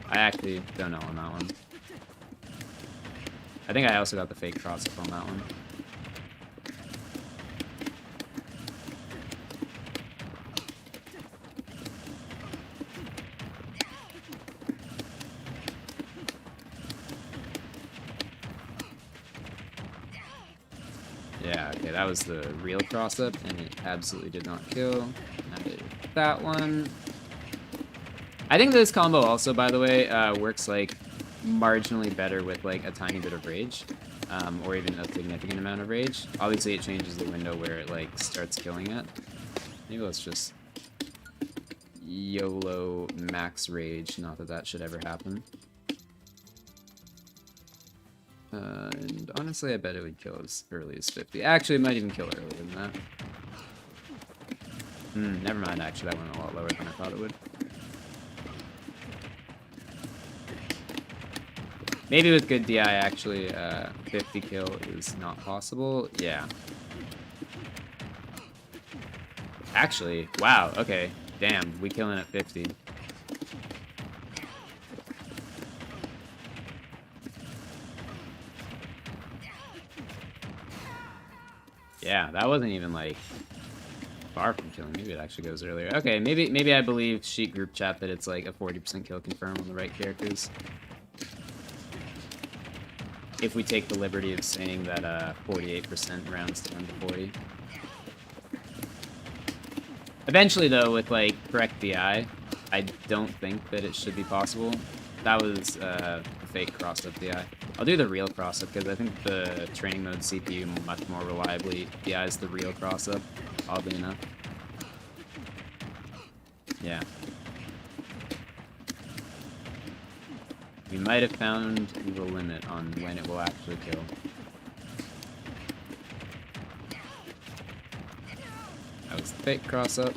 S1: I actually don't know on that one. I think I also got the fake cross up on that one. Yeah, okay, that was the real cross-up, and it absolutely did not kill. I did that one. I think this combo also, by the way, works, like, marginally better with, like, a tiny bit of rage, or even a significant amount of rage. Obviously, it changes the window where it, like, starts killing it. Maybe let's just YOLO max rage, not that that should ever happen. And honestly, I bet it would kill as early as 50. Actually, it might even kill earlier than that. Never mind, actually, that went a lot lower than I thought it would. Maybe with good DI, actually, 50 kill is not possible. Yeah. Actually, wow, okay. Damn, we killing at 50. Yeah, that wasn't even, like, far from killing. Maybe it actually goes earlier. Okay, maybe I believe Sheet group chat that it's, like, a 40% kill confirm on the right characters. If we take the liberty of saying that 48% rounds down to 40. Eventually, though, with, like, correct BI, I don't think that it should be possible. That was a fake cross-up BI. I'll do the real cross-up, because I think the training mode CPU much more reliably BIs the real cross-up, oddly enough. Yeah. We might have found the limit on when it will actually kill. That was the fake cross-up.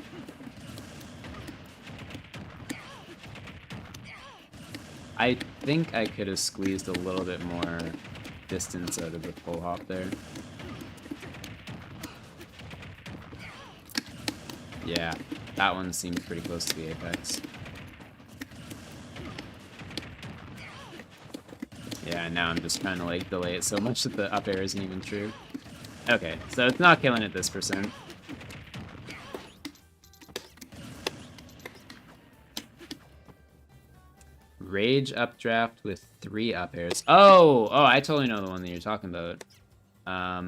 S1: I think I could have squeezed a little bit more distance out of the pull hop there. Yeah, that one seemed pretty close to the apex. Yeah, now I'm just trying to, like, delay it so much that the up air isn't even true. Okay, so it's not killing at this percent. Rage updraft with 3 up airs. Oh, I totally know the one that you're talking about. I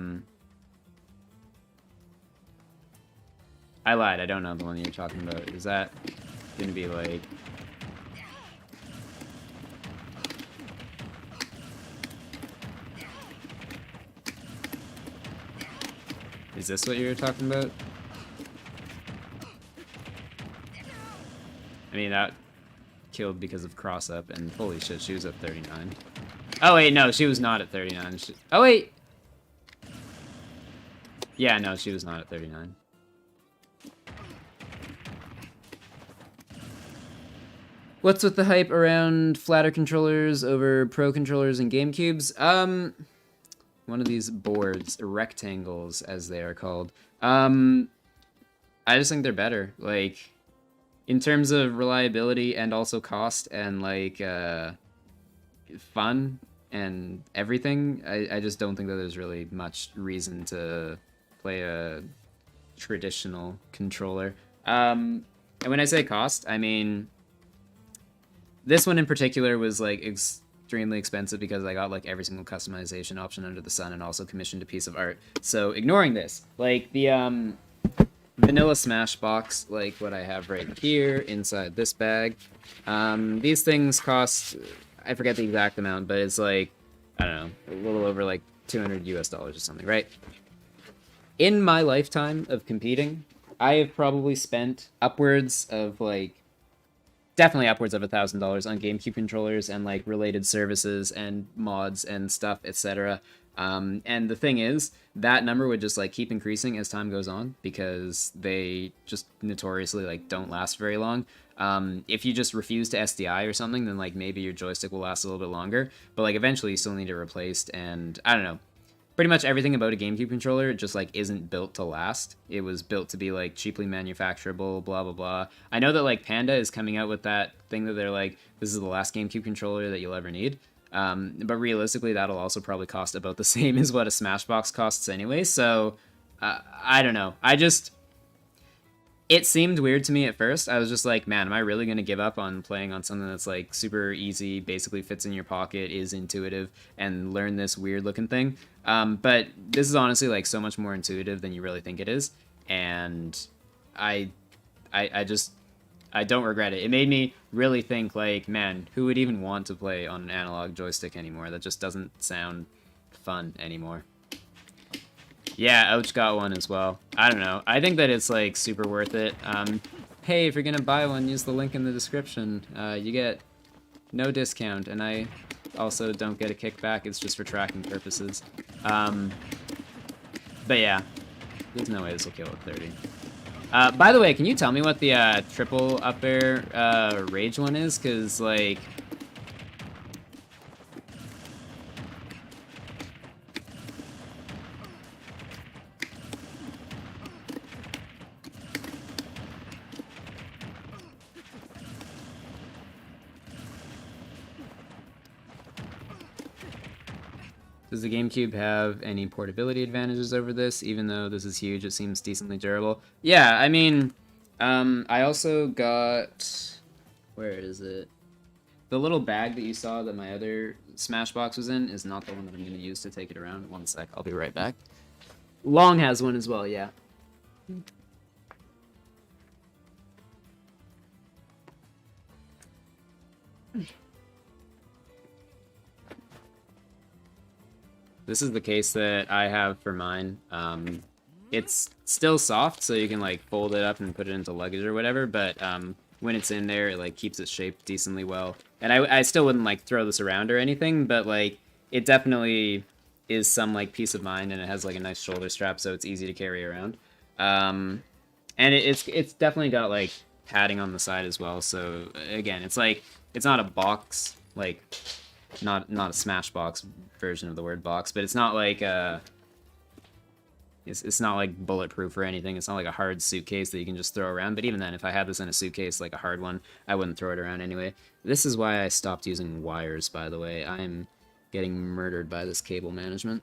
S1: lied, I don't know the one that you're talking about. Is that gonna be like... Is this what you were talking about? I mean, that killed because of cross-up, and holy shit, she was at 39. Oh, wait, no, she was not at 39. Oh, wait! Yeah, no, she was not at 39. What's with the hype around flatter controllers over pro controllers and GameCubes? One of these boards, rectangles, as they are called. I just think they're better. Like, in terms of reliability and also cost and, like, fun and everything, I just don't think that there's really much reason to play a traditional controller. And when I say cost, I mean... This one in particular was, like, extremely expensive because I got, like, every single customization option under the sun and also commissioned a piece of art. So, ignoring this, like, the, vanilla Smash box, like what I have right here, inside this bag, these things cost, I forget the exact amount, but it's, like, I don't know, a little over, like, $200 US or something, right? In my lifetime of competing, I have probably spent upwards of, like, definitely upwards of $1,000 on GameCube controllers and, like, related services and mods and stuff, etc. And the thing is, that number would just, like, keep increasing as time goes on because they just notoriously, like, don't last very long. If you just refuse to SDI or something, then, like, maybe your joystick will last a little bit longer. But, like, eventually you still need it replaced, and I don't know. Pretty much everything about a GameCube controller just, like, isn't built to last. It was built to be, like, cheaply manufacturable, blah, blah, blah. I know that, like, Panda is coming out with that thing that they're like, this is the last GameCube controller that you'll ever need. But realistically, that'll also probably cost about the same as what a Smashbox costs anyway, so I don't know. It seemed weird to me at first. I was just like, man, am I really going to give up on playing on something that's, like, super easy, basically fits in your pocket, is intuitive, and learn this weird-looking thing? But this is honestly, like, so much more intuitive than you really think it is, and I don't regret it. It made me really think, like, man, who would even want to play on an analog joystick anymore? That just doesn't sound fun anymore. Yeah, Ouch got one as well. I don't know. I think that it's, like, super worth it. Hey, if you're gonna buy one, use the link in the description. You get no discount, and I also don't get a kickback. It's just for tracking purposes. But yeah, there's no way this will kill at 30. By the way, can you tell me what the triple up air rage one is? Because, like... Does the GameCube have any portability advantages over this? Even though this is huge, it seems decently durable. Yeah, I mean, I also got... Where is it? The little bag that you saw that my other Smashbox was in is not the one that I'm going to use to take it around. One sec, I'll be right back. Long has one as well, yeah. This is the case that I have for mine. It's still soft, so you can like fold it up and put it into luggage or whatever, but when it's in there, it like keeps its shape decently well. And I still wouldn't like throw this around or anything, but like it definitely is some like peace of mind, and it has like a nice shoulder strap, so it's easy to carry around. And it's definitely got like padding on the side as well. So again, it's like it's not a box, like not a Smashbox version of the word box, but it's not like it's not like bulletproof or anything. It's not like a hard suitcase that you can just throw around. But even then, if I had this in a suitcase, like a hard one, I wouldn't throw it around anyway. This is why I stopped using wires, by the way. I'm getting murdered by this cable management.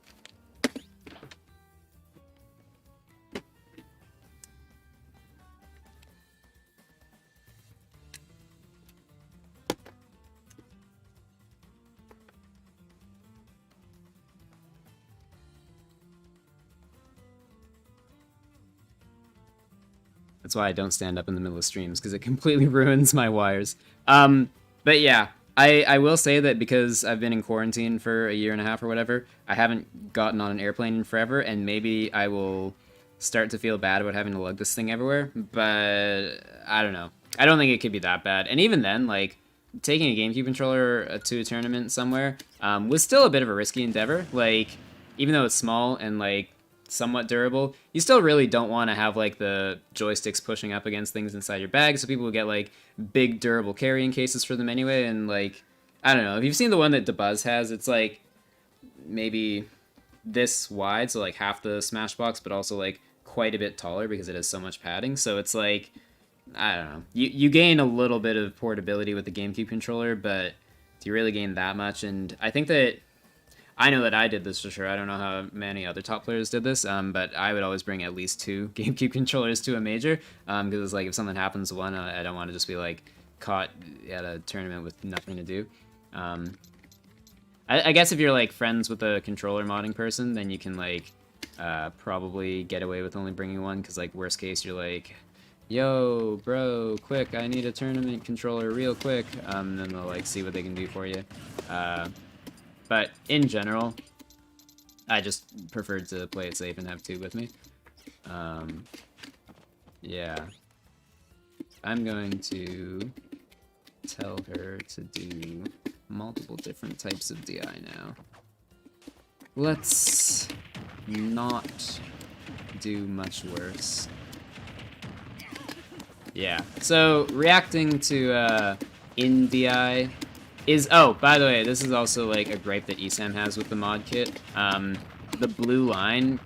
S1: That's why I don't stand up in the middle of streams, because it completely ruins my wires. But yeah, I will say that because I've been in quarantine for a year and a half or whatever, I haven't gotten on an airplane in forever, and maybe I will start to feel bad about having to lug this thing everywhere, but I don't know. I don't think it could be that bad. And even then, like, taking a GameCube controller to a tournament somewhere was still a bit of a risky endeavor. Like, even though it's small and, like, somewhat durable, you still really don't want to have like the joysticks pushing up against things inside your bag, so people will get like big durable carrying cases for them anyway. And like, I don't know, if you've seen the one that Dabuz has, it's like maybe this wide, so like half the Smashbox, but also like quite a bit taller because it has so much padding. So it's like, I don't know, you gain a little bit of portability with the GameCube controller, but do you really gain that much? And I think that I know that I did this for sure. I don't know how many other top players did this, but I would always bring at least 2 GameCube controllers to a major, because it's like if something happens to one, I don't want to just be like caught at a tournament with nothing to do. I guess if you're like friends with a controller modding person, then you can like probably get away with only bringing one, because like worst case you're like, yo bro, quick, I need a tournament controller real quick, and then they'll like see what they can do for you. But in general, I just preferred to play it safe and have 2 with me. Yeah. I'm going to tell her to do multiple different types of DI now. Let's not do much worse. Yeah. So, reacting to in DI is, oh, by the way, this is also like a gripe that ESAM has with the mod kit. The blue line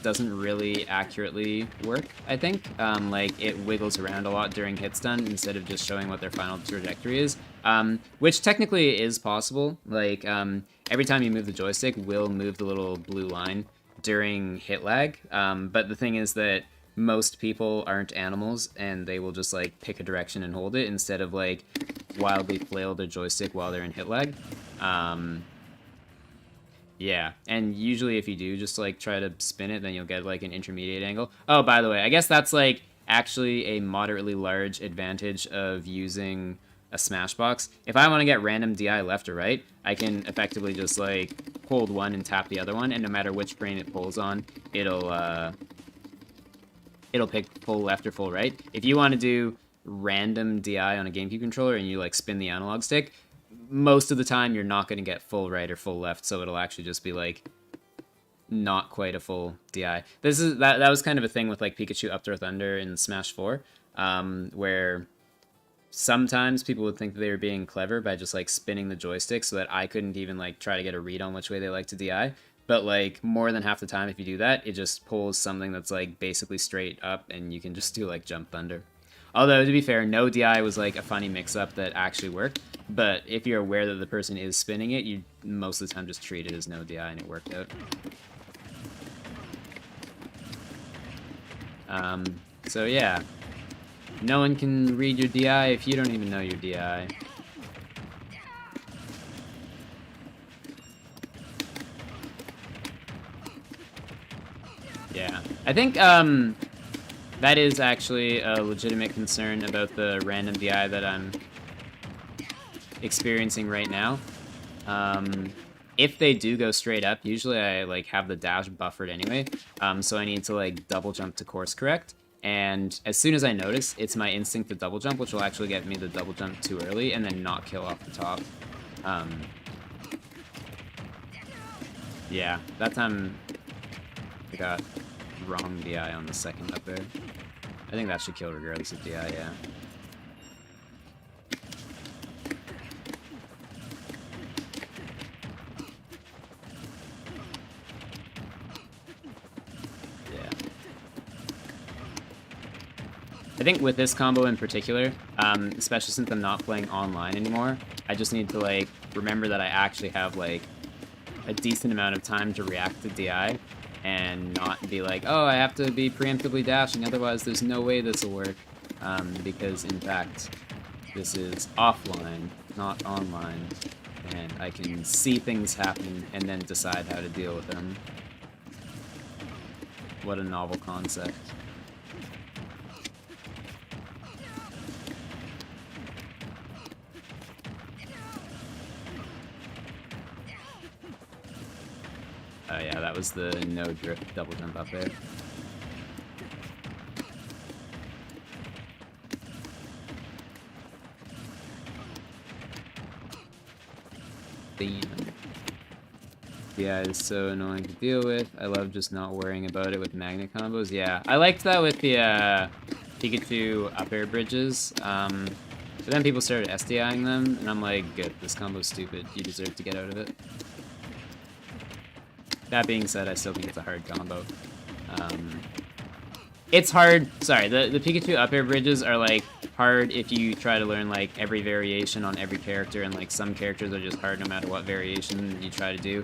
S1: doesn't really accurately work, I think. Like, it wiggles around a lot during hit stun instead of just showing what their final trajectory is, which technically is possible. Like, every time you move the joystick, will move the little blue line during hit lag, but the thing is that most people aren't animals, and they will just like pick a direction and hold it instead of like wildly flail their joystick while they're in hit lag. Yeah, and usually if you do just like try to spin it, then you'll get like an intermediate angle. Oh, by the way, I guess that's like actually a moderately large advantage of using a Smashbox. If I want to get random DI left or right, I can effectively just like hold one and tap the other one, and no matter which brain it pulls on, it'll pick full left or full right. If you want to do random DI on a GameCube controller and you like spin the analog stick, most of the time you're not going to get full right or full left, so it'll actually just be like not quite a full DI. This is that was kind of a thing with like Pikachu Up Throw Thunder in Smash 4, where sometimes people would think that they were being clever by just like spinning the joystick so that I couldn't even like try to get a read on which way they like to DI. But like more than half the time, if you do that, it just pulls something that's like basically straight up, and you can just do like Jump Thunder. Although to be fair, no DI was like a funny mix-up that actually worked. But if you're aware that the person is spinning it, you most of the time just treat it as no DI and it worked out. So yeah, no one can read your DI if you don't even know your DI. Yeah, I think that is actually a legitimate concern about the random DI that I'm experiencing right now. If they do go straight up, usually I like have the dash buffered anyway, so I need to like double jump to course correct. And as soon as I notice, it's my instinct to double jump, which will actually get me the double jump too early and then not kill off the top. Yeah, that time I got wrong DI on the second up there. I think that should kill regardless of DI, yeah. I think with this combo in particular, especially since I'm not playing online anymore, I just need to like remember that I actually have like a decent amount of time to react to DI and not be like, oh, I have to be preemptively dashing, otherwise there's no way this will work. Because in fact, this is offline, not online, and I can see things happen and then decide how to deal with them. What a novel concept. Oh yeah, that was the no drift double jump up there. Yeah, it's so annoying to deal with. I love just not worrying about it with magnet combos. Yeah, I liked that with the Pikachu up air bridges. But then people started SDIing them, and I'm like, good, this combo's stupid. You deserve to get out of it. That being said, I still think it's a hard combo. It's hard. Sorry, the Pikachu up air bridges are like hard if you try to learn like every variation on every character, and like some characters are just hard no matter what variation you try to do.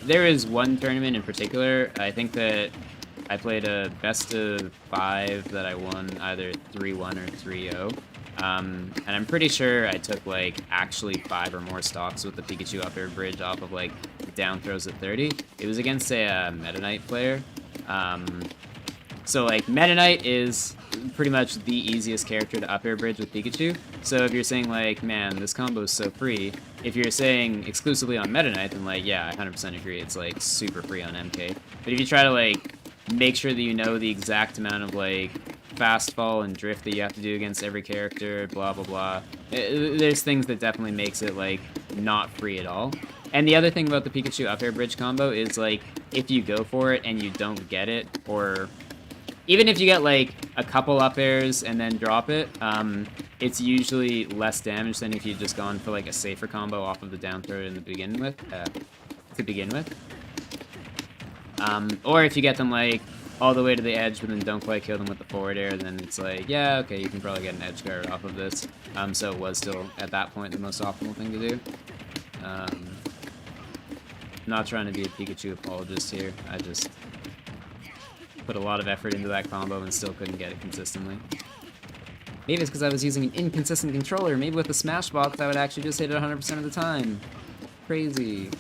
S1: There is one tournament in particular. I think that I played a best of 5 that I won either 3-1 or 3-0. And I'm pretty sure I took like actually 5 or more stocks with the Pikachu up air bridge off of like down throws at 30. It was against a Meta Knight player. So like Meta Knight is pretty much the easiest character to up air bridge with Pikachu. So if you're saying like, man, this combo is so free, if you're saying exclusively on Meta Knight, then like, yeah, I 100% agree. It's like super free on MK. But if you try to like make sure that you know the exact amount of like fast fall and drift that you have to do against every character, blah blah blah, there's things that definitely makes it like not free at all. And the other thing about the Pikachu up air bridge combo is like if you go for it and you don't get it, or even if you get like a couple up airs and then drop it, it's usually less damage than if you'd just gone for like a safer combo off of the down throw to begin with. Or if you get them like all the way to the edge but then don't quite kill them with the forward air, then it's like, yeah, okay, you can probably get an edge guard off of this. So it was still at that point the most optimal thing to do. Not trying to be a Pikachu apologist here. I just put a lot of effort into that combo and still couldn't get it consistently. Maybe it's because I was using an inconsistent controller. Maybe with the Smashbox I would actually just hit it 100% of the time. Crazy.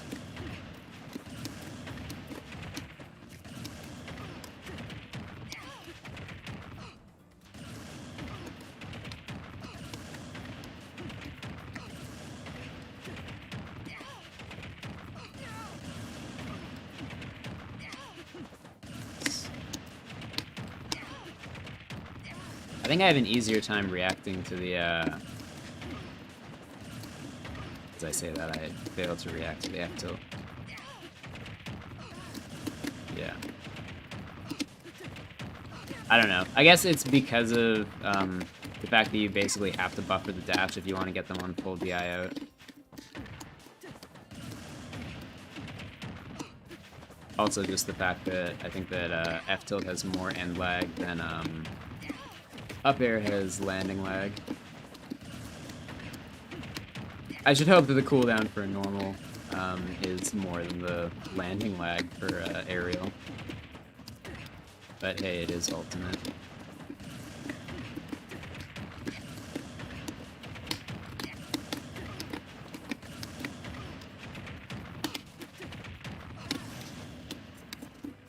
S1: I think I have an easier time reacting to the, as I say that, I failed to react to the F tilt. Yeah. I don't know. I guess it's because of the fact that you basically have to buffer the dash if you want to get them on full DI out. Also just the fact that I think that F tilt has more end lag than up air has landing lag. I should hope that the cooldown for normal is more than the landing lag for aerial. But hey, it is ultimate.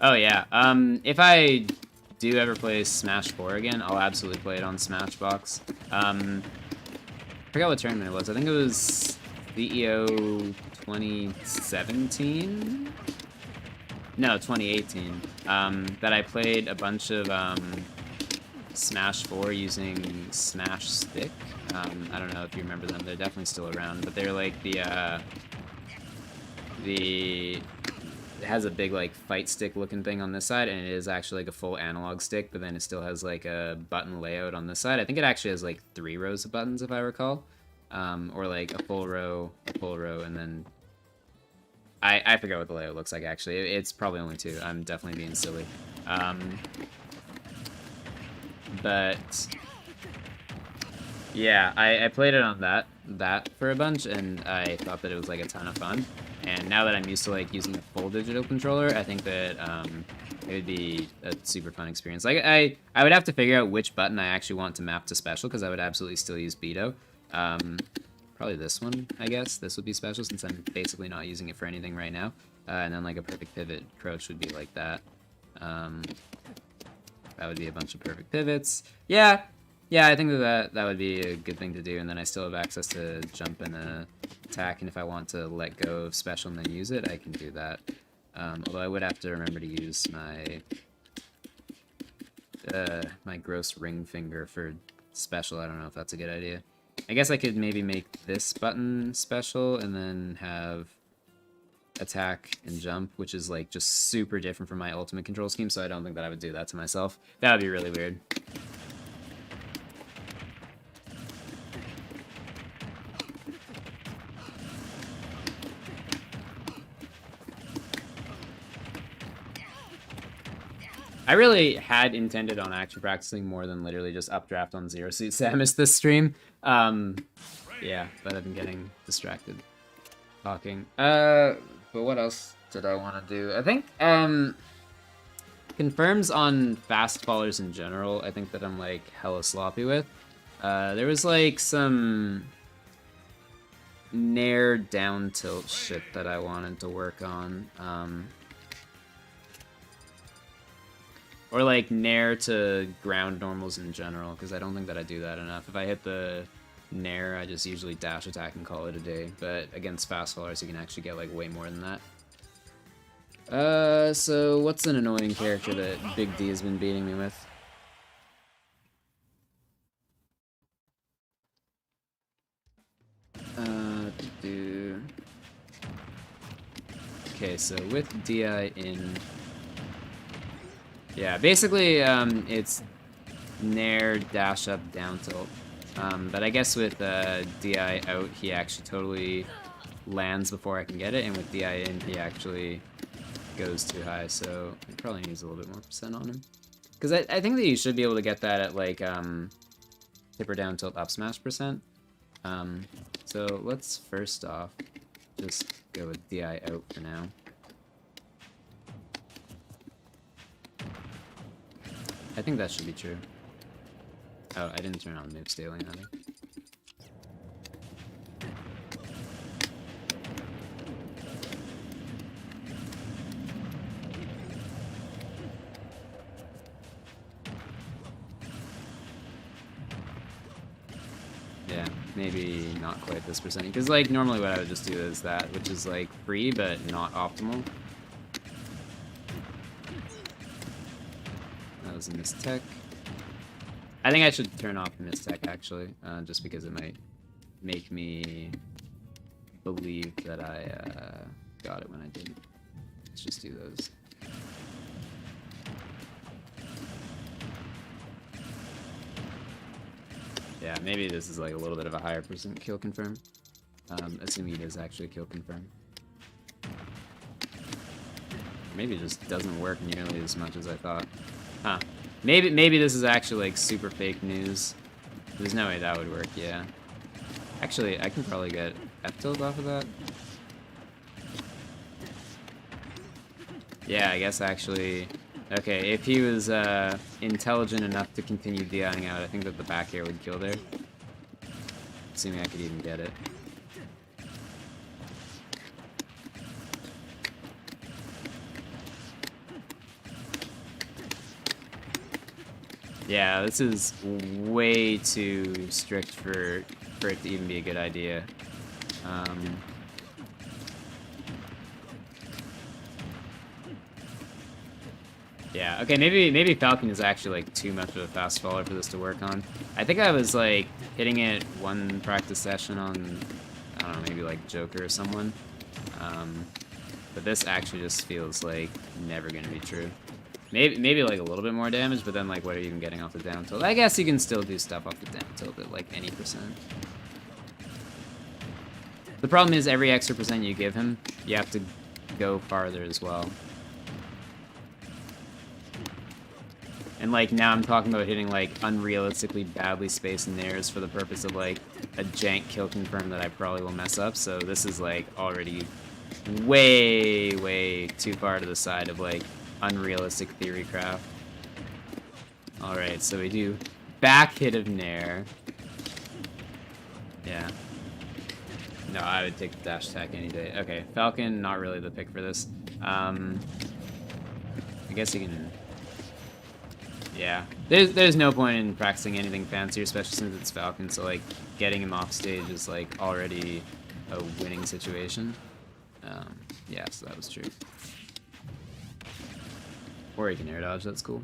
S1: Oh yeah, if I do ever play Smash 4 again, I'll absolutely play it on Smashbox. I forgot what tournament it was. I think it was CEO 2017? No, 2018. That I played a bunch of Smash 4 using Smash Stick. I don't know if you remember them. They're definitely still around, but they're like it has a big like fight stick looking thing on this side, and it is actually like a full analog stick, but then it still has like a button layout on this side. I think it actually has like 3 rows of buttons if I recall, or like a full row, and then I forget what the layout looks like actually. It's probably only 2. I'm definitely being silly. But yeah, I played it on that for a bunch, and I thought that it was like a ton of fun. And now that I'm used to like using a full digital controller, I think that it would be a super fun experience. Like I would have to figure out which button I actually want to map to special, because I would absolutely still use Beto. Probably this one, I guess. This would be special since I'm basically not using it for anything right now. And then like a perfect pivot crouch would be like that. That would be a bunch of perfect pivots. Yeah, I think that would be a good thing to do. And then I still have access to jump and attack. And if I want to let go of special and then use it, I can do that. Although I would have to remember to use my my gross ring finger for special. I don't know if that's a good idea. I guess I could maybe make this button special and then have attack and jump, which is like just super different from my ultimate control scheme, so I don't think that I would do that to myself. That would be really weird. I really had intended on actually practicing more than literally just updraft on Zero Suit Samus this stream. Yeah, but I've been getting distracted talking. But what else did I want to do? I think, confirms on fast fallers in general, I think that I'm, like, hella sloppy with. There was, like, some Nair down tilt shit that I wanted to work on. Or, like, Nair to ground normals in general, because I don't think that I do that enough. If I hit the Nair, I just usually dash attack and call it a day. But against fast fallers, you can actually get, like, way more than that. So what's an annoying character that Big D has been beating me with? Okay, so with DI in... Yeah, basically, it's Nair, dash up, down tilt. But I guess with DI out, he actually totally lands before I can get it, and with DI in, he actually goes too high, so it probably needs a little bit more percent on him. Because I think that you should be able to get that at, like, tipper down tilt up smash percent. So let's first off just go with DI out for now. I think that should be true. Oh, I didn't turn on move scaling either. Yeah, maybe not quite this percentage. Because, like, normally what I would just do is that, which is, like, free but not optimal. That was a mistech. I think I should turn off the mistech, actually, just because it might make me believe that I got it when I didn't. Let's just do those. Yeah, maybe this is like a little bit of a higher percent kill confirm. Assuming it is actually kill confirm. Maybe it just doesn't work nearly as much as I thought. Huh. Maybe this is actually like super fake news. There's no way that would work, yeah. Actually, I can probably get F-tilt off of that. Yeah, I guess actually... Okay, if he was intelligent enough to continue DIing out, I think that the back air would kill there. Assuming I could even get it. Yeah, this is way too strict for it to even be a good idea. Yeah, okay, maybe Falcon is actually like too much of a fast faller for this to work on. I think I was like hitting it one practice session on, I don't know, maybe like Joker or someone. But this actually just feels like never gonna be true. Maybe like a little bit more damage, but then like what are you even getting off the down tilt? I guess you can still do stuff off the down tilt at like any percent. The problem is every extra percent you give him, you have to go farther as well. And like now I'm talking about hitting like unrealistically badly spaced nairs for the purpose of like a jank kill confirm that I probably will mess up. So this is like already way too far to the side of like unrealistic theory craft. Alright, so we do back hit of nair. Yeah. No, I would take the dash attack any day. Okay, Falcon, not really the pick for this. I guess you can... Yeah. There's no point in practicing anything fancier, especially since it's Falcon, so like getting him off stage is like already a winning situation. Yeah, so that was true. Or you can air dodge, that's cool.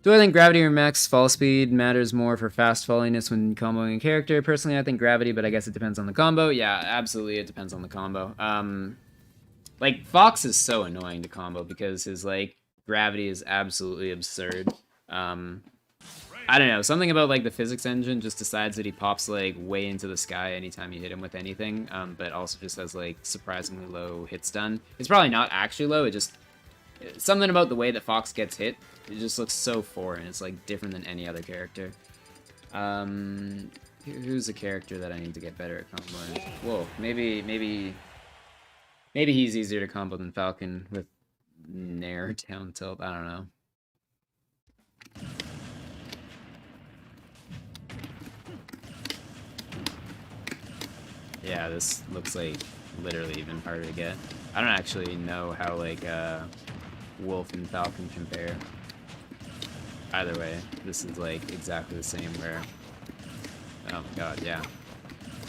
S1: Do I think gravity or max fall speed matters more for fast falliness when comboing a character? Personally, I think gravity, but I guess it depends on the combo. Yeah, absolutely, it depends on the combo. Like, Fox is so annoying to combo because his, like, gravity is absolutely absurd. I don't know, something about, like, the physics engine just decides that he pops, like, way into the sky anytime you hit him with anything, but also just has, like, surprisingly low hit stun. It's probably not actually low, it just... Something about the way that Fox gets hit, it just looks so foreign. It's like different than any other character. Who's a character that I need to get better at comboing? Whoa, maybe he's easier to combo than Falcon with nair down tilt. I don't know. Yeah, this looks like literally even harder to get. I don't actually know how like Wolf and Falcon compare. Either way, this is like exactly the same where... Oh my god, yeah.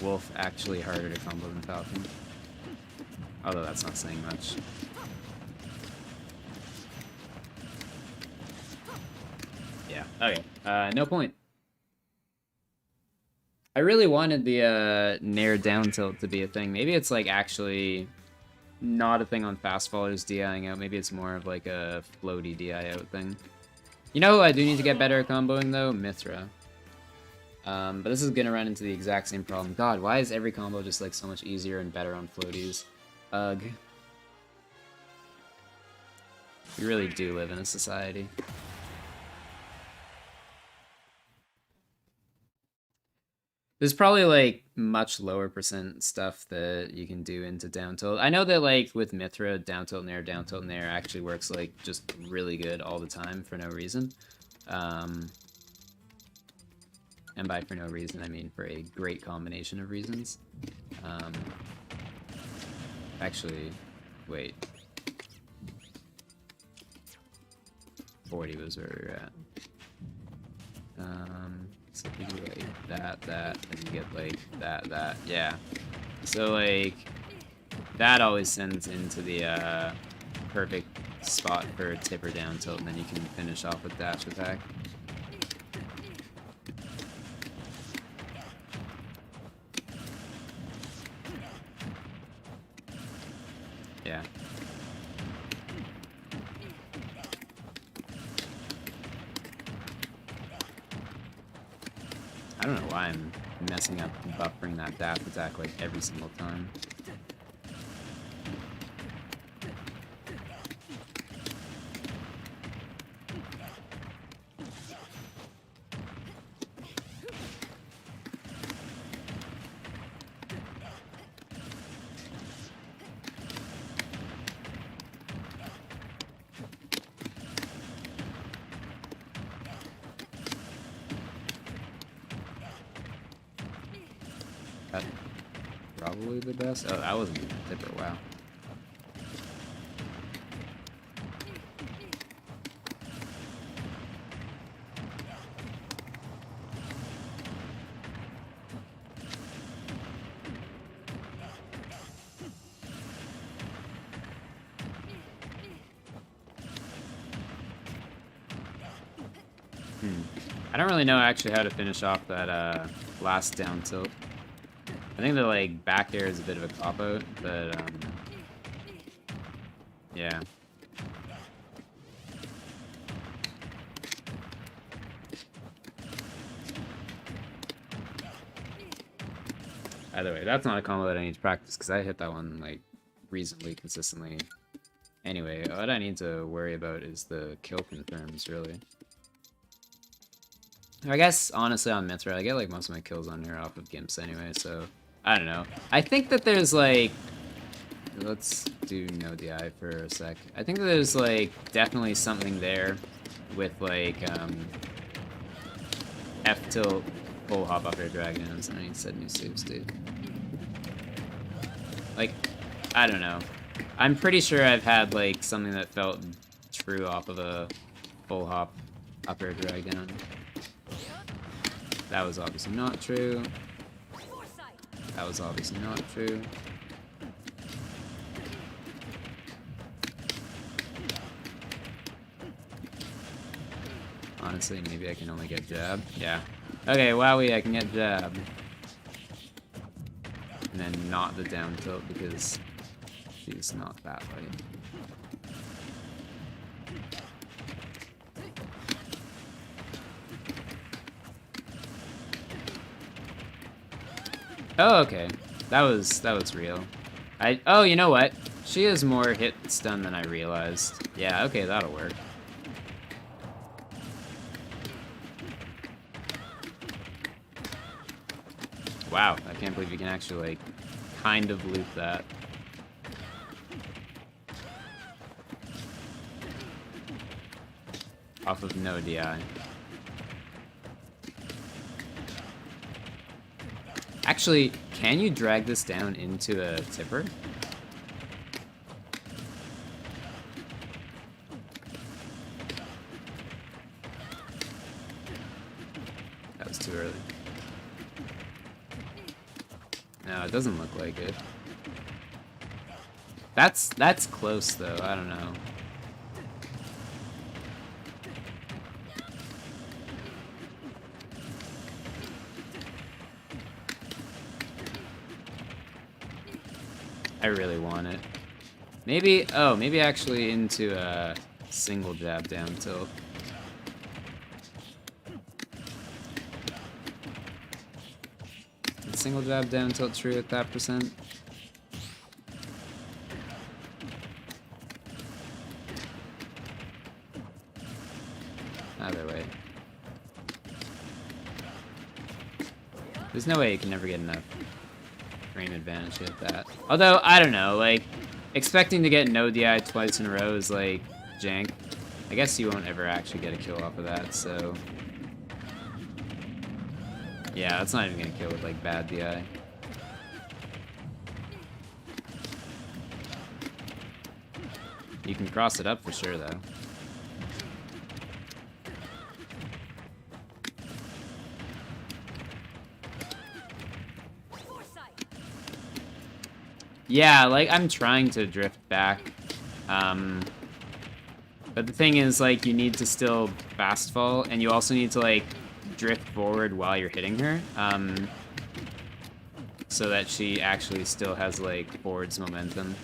S1: Wolf actually harder to combo than Falcon. Although that's not saying much. Yeah, okay. No point. I really wanted the nair down tilt to be a thing. Maybe it's like actually not a thing on fast fallers DIing out. Maybe it's more of like a floaty DI out thing. You know who I do need to get better at comboing though? Mythra. But this is gonna run into the exact same problem. God, why is every combo just like so much easier and better on floaties? Ugh. We really do live in a society. There's probably like much lower percent stuff that you can do into down tilt. I know that like with Mythra, down tilt nair actually works like just really good all the time for no reason. And by for no reason, I mean for a great combination of reasons. Actually, wait. 40 was where we were at. So if you do like that, and you get like that, yeah. So like, that always sends into the perfect spot for tip or down tilt, and then you can finish off with dash attack. Yeah. I don't know why I'm messing up buffering that dash attack like every single time. That's probably the best. Oh, that wasn't even a tipper. Wow. I don't really know actually how to finish off that last down tilt. I think the like back air is a bit of a cop out, but yeah. Either way, that's not a combo that I need to practice because I hit that one like reasonably consistently. Anyway, what I need to worry about is the kill confirms, really. I guess, honestly, on Mithra, I get like most of my kills on here off of Gimps anyway, so I don't know. I think that there's like... Let's do no DI for a sec. I think that there's like definitely something there with like F tilt full hop up air dragons. I need to set new save state. Like, I don't know. I'm pretty sure I've had like something that felt true off of a full hop up air drag down. That was obviously not true. That was obviously not true. Honestly, maybe I can only get jab. Yeah. Okay, wowie, I can get jab. And then not the down tilt because she's not that light. Oh, okay. That was real. Oh, you know what? She has more hit stun than I realized. Yeah, okay, that'll work. Wow, I can't believe you can actually, like, kind of loop that. Off of no DI. Actually, can you drag this down into a tipper? That was too early. No, it doesn't look like it. That's close though, I don't know. I really want it. Maybe, oh, maybe actually into a single jab down tilt. Is single jab down tilt true at that percent? Either way. There's no way you can never get enough frame advantage at that. Although, I don't know, like, expecting to get no DI twice in a row is, like, jank. I guess you won't ever actually get a kill off of that, so... Yeah, that's not even gonna kill with, like, bad DI. You can cross it up for sure, though. Yeah, like, I'm trying to drift back. But the thing is, like, you need to still fast fall, and you also need to, like, drift forward while you're hitting her. So that she actually still has, like, forwards momentum.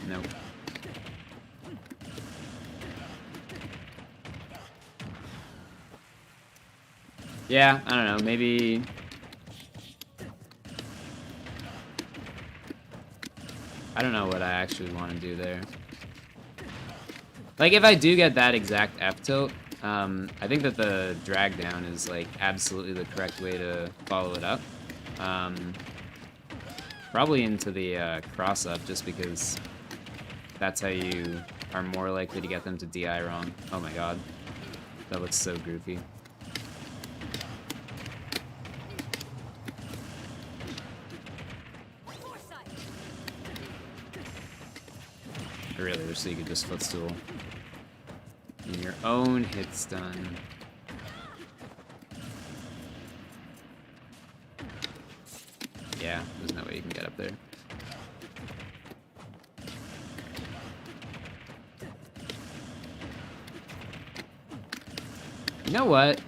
S1: Nope. Yeah, I don't know, maybe... I don't know what I actually want to do there. Like, if I do get that exact F tilt, I think that the drag down is like absolutely the correct way to follow it up. Probably into the cross up, just because that's how you are more likely to get them to DI wrong. Oh my god. That looks so goofy. I really wish that you could just footstool in your own hit stun. Yeah, there's no way you can get up there. You know what?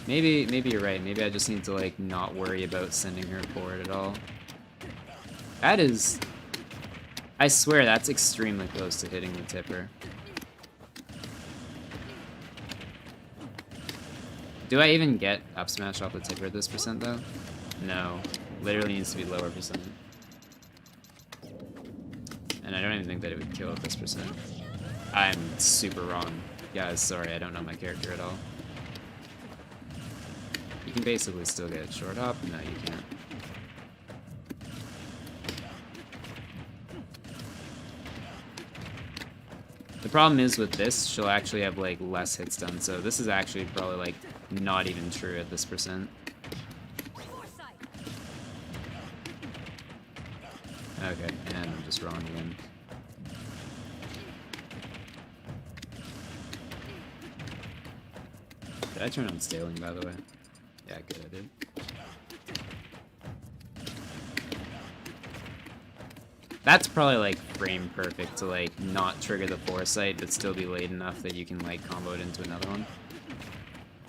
S1: Maybe you're right. Maybe I just need to like not worry about sending her forward at all. That is, I swear that's extremely close to hitting the tipper. Do I even get up smash off the tipper at this percent though? No. Literally needs to be lower percent. And I don't even think that it would kill at this percent. I'm super wrong. Guys, sorry, I don't know my character at all. You can basically still get short up. No, you can't. The problem is with this, she'll actually have like less hits done, so this is actually probably like not even true at this percent. Okay, and I'm just wrong again. Did I turn on scaling, by the way? Yeah, good, I did. That's probably like frame perfect to like not trigger the foresight but still be late enough that you can like combo it into another one.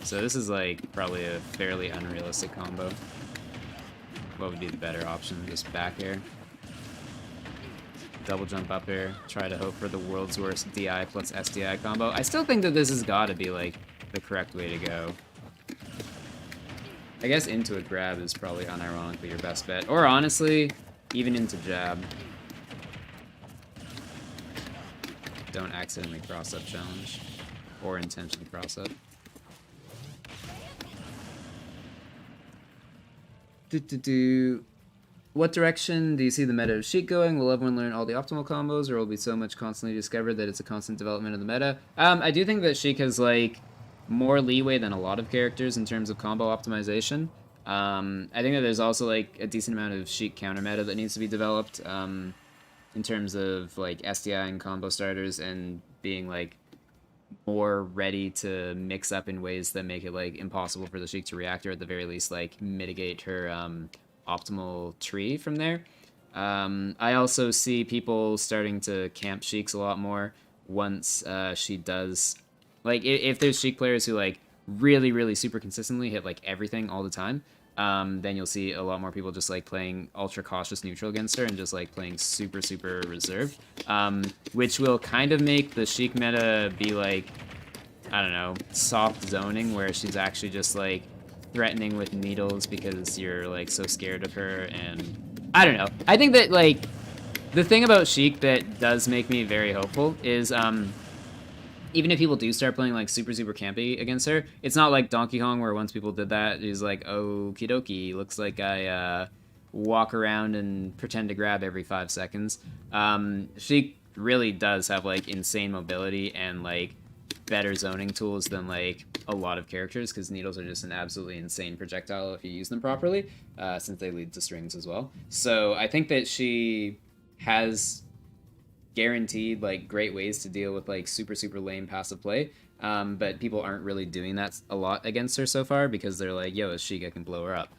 S1: So this is like probably a fairly unrealistic combo. What would be the better option? Just back air. Double jump up air. Try to hope for the world's worst DI plus SDI combo. I still think that this has got to be like the correct way to go. I guess into a grab is probably unironically your best bet. Or honestly, even into jab. Don't accidentally cross up challenge. Or intentionally cross up. What direction do you see the meta of Sheik going? Will everyone learn all the optimal combos, or will be so much constantly discovered that it's a constant development of the meta? I do think that Sheik has like more leeway than a lot of characters in terms of combo optimization. I think that there's also like a decent amount of Sheik counter meta that needs to be developed in terms of like SDI and combo starters and being like more ready to mix up in ways that make it like impossible for the Sheik to react, or at the very least like mitigate her optimal tree from there. I also see people starting to camp Sheiks a lot more once she does, like if there's Sheik players who like really super consistently hit like everything all the time, then you'll see a lot more people just like playing ultra cautious neutral against her and just like playing super reserved, which will kind of make the Sheik meta be like, I don't know, soft zoning, where she's actually just like threatening with needles because you're like so scared of her. And I don't know, I think that like the thing about Sheik that does make me very hopeful is even if people do start playing like super campy against her, it's not like Donkey Kong where once people did that, he's like, okie dokie, looks like I walk around and pretend to grab every 5 seconds. Sheik really does have like insane mobility and like better zoning tools than like a lot of characters, because needles are just an absolutely insane projectile if you use them properly, since they lead to strings as well. So I think that she has guaranteed like great ways to deal with like super lame passive play, but people aren't really doing that a lot against her so far because they're like, yo, it's Sheik, I can blow her up.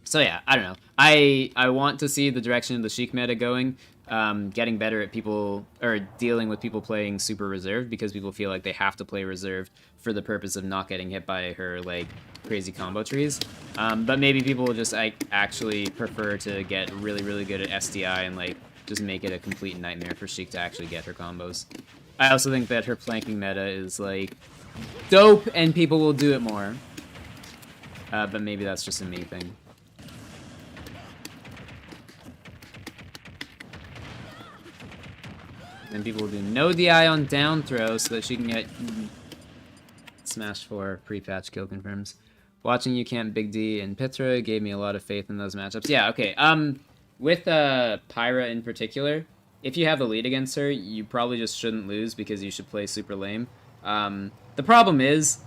S1: So yeah, I don't know, I want to see the direction of the Sheik meta going, getting better at people, or dealing with people playing super reserved, because people feel like they have to play reserved for the purpose of not getting hit by her like crazy combo trees. But maybe people will just like actually prefer to get really good at SDI and like just make it a complete nightmare for Sheik to actually get her combos. I also think that her flanking meta is like dope and people will do it more. But maybe that's just a me thing. Then people will do no DI on down throw so that she can get smashed for pre-patch kill confirms. Watching you camp Big D and Pithra gave me a lot of faith in those matchups. Yeah, okay. With Pyra in particular, if you have the lead against her, you probably just shouldn't lose because you should play super lame. The problem is,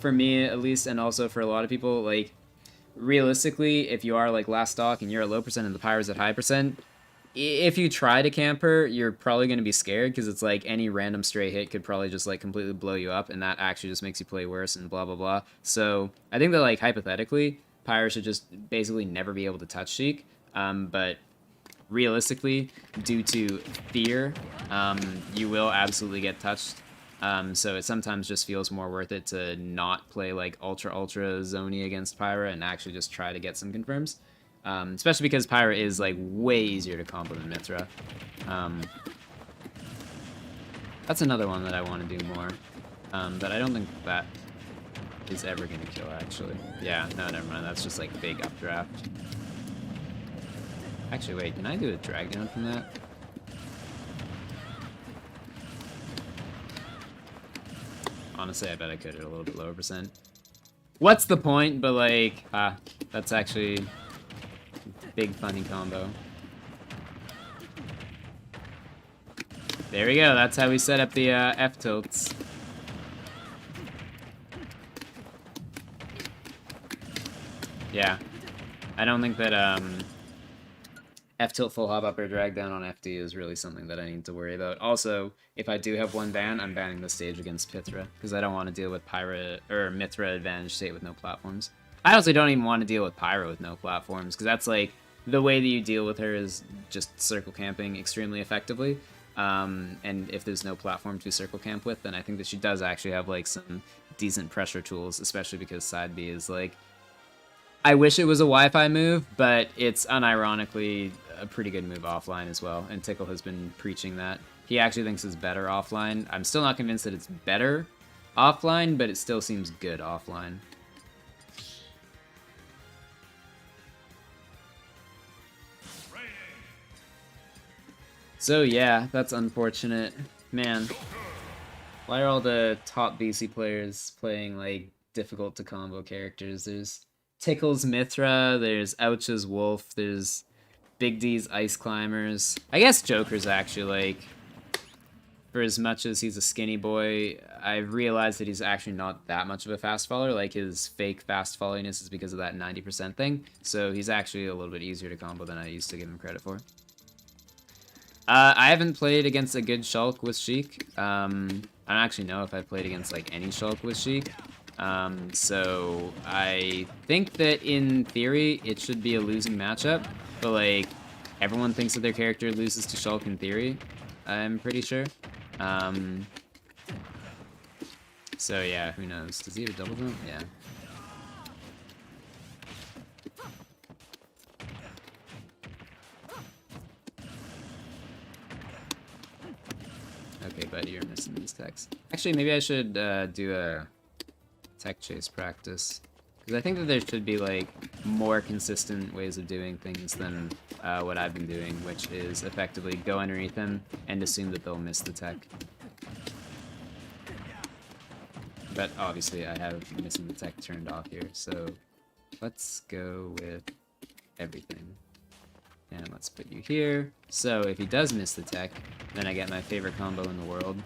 S1: for me at least, and also for a lot of people, like, realistically, if you are like last stock and you're at low percent and the Pyra's at high percent, if you try to camp her, you're probably going to be scared because it's like any random stray hit could probably just like completely blow you up, and that actually just makes you play worse and blah blah blah. So I think that like hypothetically, Pyra should just basically never be able to touch Sheik, but realistically, due to fear, you will absolutely get touched. So it sometimes just feels more worth it to not play like ultra zony against Pyra and actually just try to get some confirms. Especially because Pyra is like way easier to combo than Mythra. That's another one that I want to do more, but I don't think that is ever going to kill actually. Yeah, no, never mind. That's just like big updraft. Actually, wait, can I do a drag down from that? Honestly, I bet I could at a little bit lower percent. What's the point? But like, that's actually a big funny combo. There we go. That's how we set up the F tilts. Yeah, I don't think that F tilt full hop up or drag down on FD is really something that I need to worry about. Also, if I do have one ban, I'm banning the stage against Pithra because I don't want to deal with Pyra or Mythra advantage state with no platforms. I also don't even want to deal with Pyra with no platforms because that's like the way that you deal with her is just circle camping extremely effectively. And if there's no platform to circle camp with, then I think that she does actually have like some decent pressure tools, especially because side B is like, I wish it was a Wi-Fi move, but it's unironically a pretty good move offline as well, and Tickle has been preaching that. He actually thinks it's better offline. I'm still not convinced that it's better offline, but it still seems good offline. So yeah, that's unfortunate. Man, why are all the top BC players playing like difficult to combo characters? There's Tickle's Mythra, there's Ouch's Wolf, there's Big D's Ice Climbers. I guess Joker's actually, like, for as much as he's a skinny boy, I've realized that he's actually not that much of a fast faller. Like, his fake fast followiness is because of that 90% thing. So he's actually a little bit easier to combo than I used to give him credit for. I haven't played against a good Shulk with Sheik. I don't actually know if I've played against, like, any Shulk with Sheik. So I think that in theory it should be a losing matchup, but like everyone thinks that their character loses to Shulk in theory, I'm pretty sure. So yeah, who knows? Does he have a double jump? Yeah. Okay, buddy, you're missing these techs. Actually, maybe I should do a tech chase practice, because I think that there should be like more consistent ways of doing things than what I've been doing, which is effectively go underneath them and assume that they'll miss the tech. But obviously I have missing the tech turned off here, so let's go with everything. And let's put you here. So if he does miss the tech, then I get my favorite combo in the world.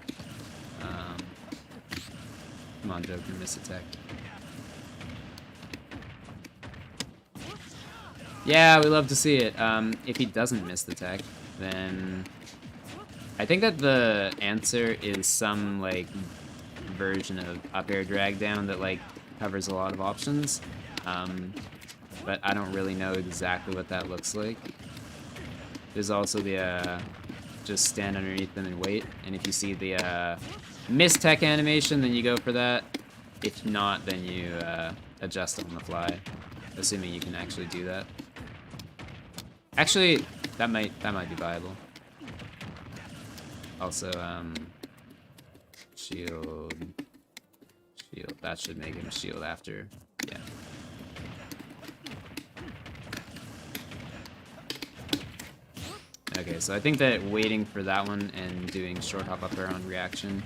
S1: Come on, Joker, miss attack. Yeah, we love to see it. If he doesn't miss the tech, then I think that the answer is some like version of up air drag down that like covers a lot of options. But I don't really know exactly what that looks like. There's also the just stand underneath them and wait, and if you see the miss tech animation, then you go for that. If not, then you adjust on the fly, assuming you can actually do that. Actually, that might be viable. Also, shield. That should make him shield after. Yeah. Okay, so I think that waiting for that one and doing short hop up air on reaction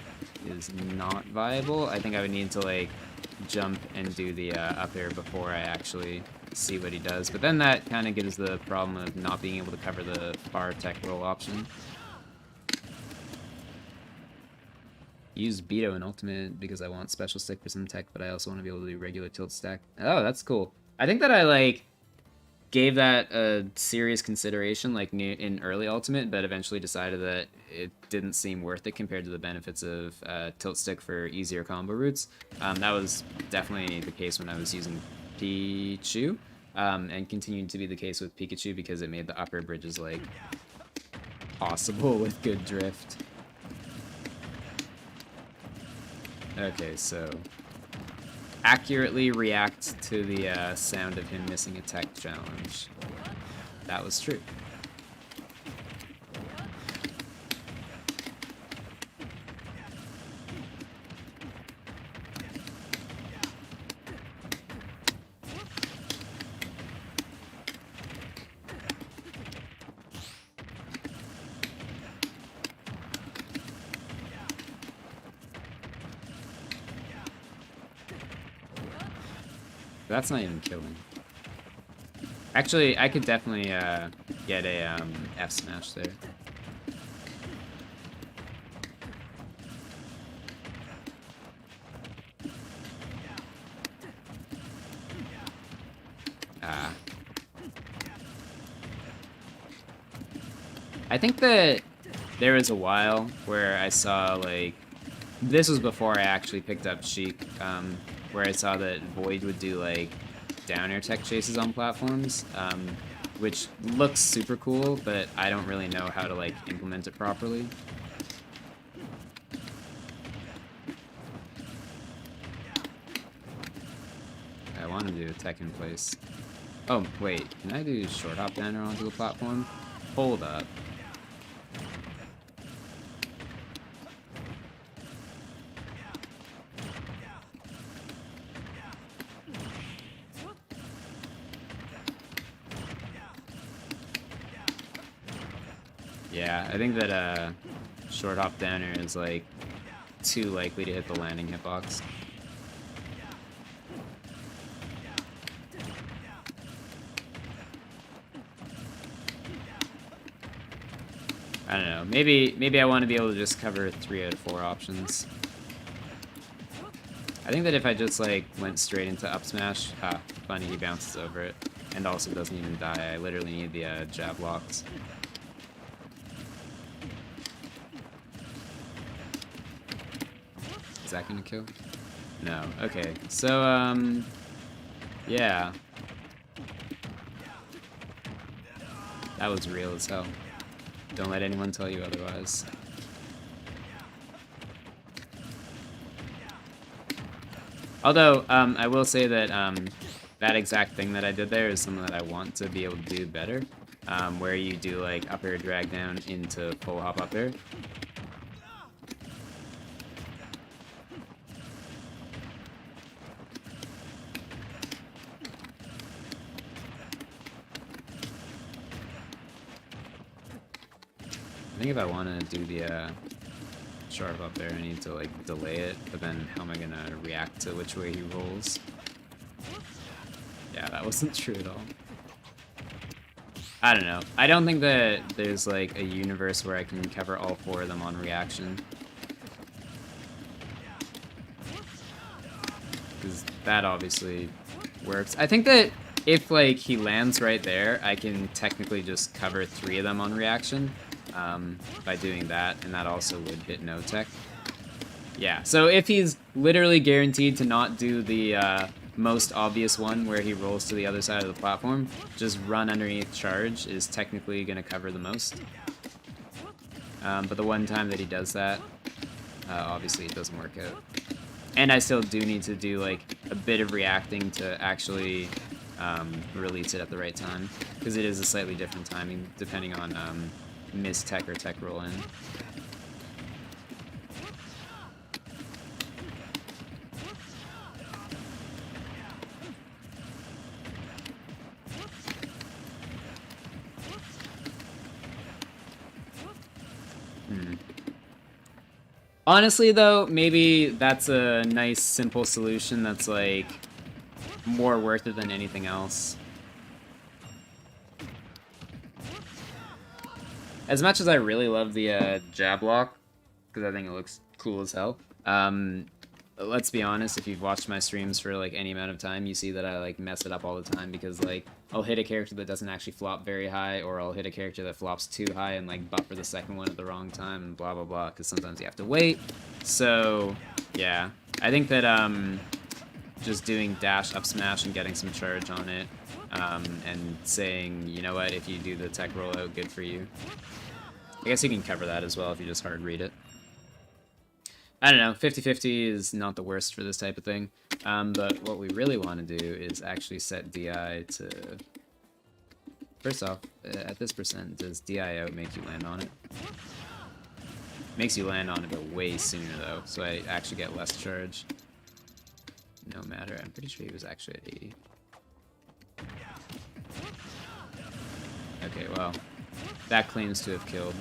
S1: is not viable. I think I would need to like jump and do the up air before I actually see what he does. But then that kind of gives the problem of not being able to cover the far tech roll option. Use Beto in ultimate because I want special stick for some tech, but I also want to be able to do regular tilt stack. Oh, that's cool. I think that I like gave that a serious consideration like in early ultimate, but eventually decided that it didn't seem worth it compared to the benefits of tilt stick for easier combo routes. That was definitely the case when I was using Pichu, and continued to be the case with Pikachu because it made the upper bridges like possible with good drift. Okay, so accurately react to the sound of him missing a tech challenge. That was true. That's not even killing. Actually, I could definitely get a F smash there. I think that there was a while where I saw like, this was before I actually picked up Sheik, where I saw that Void would do like down air tech chases on platforms, which looks super cool, but I don't really know how to like implement it properly. I want to do a tech in place. Oh, wait, can I do short hop down air onto the platform? Hold up. Yeah, I think that short hop down air is like too likely to hit the landing hitbox. I don't know. Maybe I want to be able to just cover 3 out of 4 options. I think that if I just like went straight into up smash, funny, he bounces over it and also doesn't even die. I literally need the jab locks. Is that gonna kill? No. Okay. So yeah. That was real as hell. Don't let anyone tell you otherwise. Although, I will say that that exact thing that I did there is something that I want to be able to do better, where you do like up air drag down into full hop up air. I think if I want to do the sharp up there, I need to like delay it, but then how am I gonna react to which way he rolls? Yeah, that wasn't true at all. I don't know. I don't think that there's like a universe where I can cover all 4 of them on reaction. Because that obviously works. I think that if like he lands right there, I can technically just cover 3 of them on reaction. By doing that, and that also would hit no tech. Yeah, so if he's literally guaranteed to not do the most obvious one where he rolls to the other side of the platform, just run underneath charge is technically going to cover the most. But the one time that he does that, obviously it doesn't work out. And I still do need to do like a bit of reacting to actually release it at the right time, because it is a slightly different timing depending on miss tech or tech roll in. Honestly, though, maybe that's a nice, simple solution that's, like, more worth it than anything else. As much as I really love the jab lock, because I think it looks cool as hell, let's be honest, if you've watched my streams for, like, any amount of time, you see that I, like, mess it up all the time because, like, I'll hit a character that doesn't actually flop very high, or I'll hit a character that flops too high and, like, buffer the second one at the wrong time, and blah, blah, blah, because sometimes you have to wait. So, yeah. I think that, just doing dash up smash and getting some charge on it, and saying, you know what, if you do the tech rollout, good for you. I guess you can cover that as well if you just hard read it. I don't know, 50-50 is not the worst for this type of thing, but what we really want to do is actually set DI to... First off, at this percent, does DI out make you land on it? Makes you land on it, but way sooner though, so I actually get less charge. No matter, I'm pretty sure he was actually at 80. Okay, well, that claims to have killed.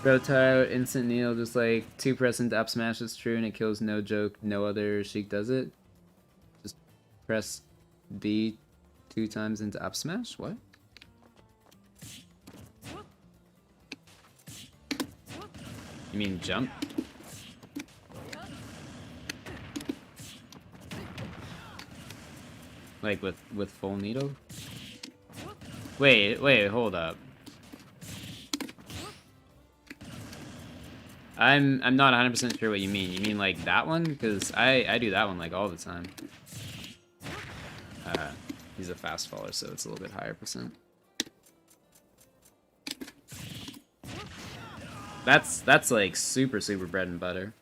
S1: Bro, tire out instant kneel, just like 2 press into up smash is true and it kills, no joke, no other Sheik does it. Just press B 2 times into up smash? What? You mean jump? Like with full needle? Wait, hold up. I'm not 100% sure what you mean. You mean like that one? Because I do that one like all the time. He's a fast faller, so it's a little bit higher percent. That's like super bread and butter.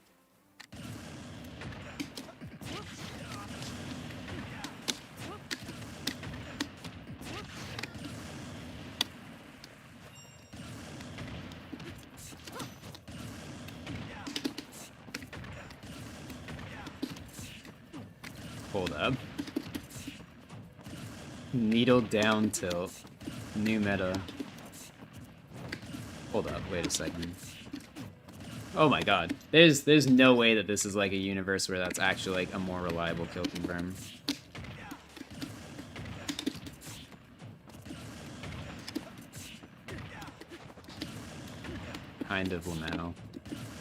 S1: Hold up. Needle down tilt. New meta. Hold up, wait a second. Oh my god. There's no way that this is like a universe where that's actually like a more reliable kill confirm. Kind of Lamau.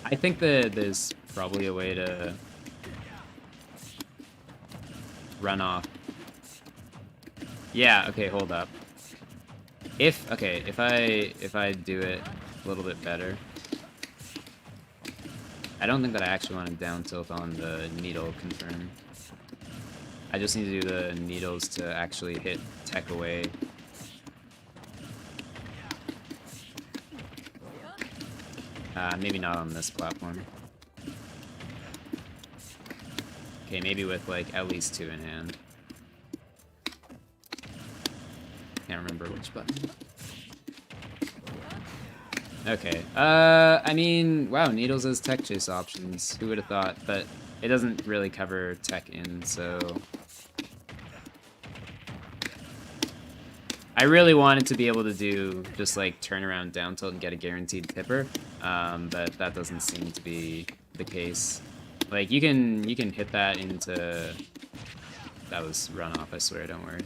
S1: I think that there's probably a way to run off. Yeah, okay, hold up. If I do it a little bit better. I don't think that I actually want to down tilt on the needle confirm. I just need to do the needles to actually hit tech away. Maybe not on this platform. Okay, maybe with like at least 2 in hand. Can't remember which button. Okay, I mean, wow, needles as tech chase options. Who would have thought? But it doesn't really cover tech in, so... I really wanted to be able to do just like turn around down tilt and get a guaranteed tipper, but that doesn't seem to be the case. Like you can hit that into... That was run off, I swear, don't worry.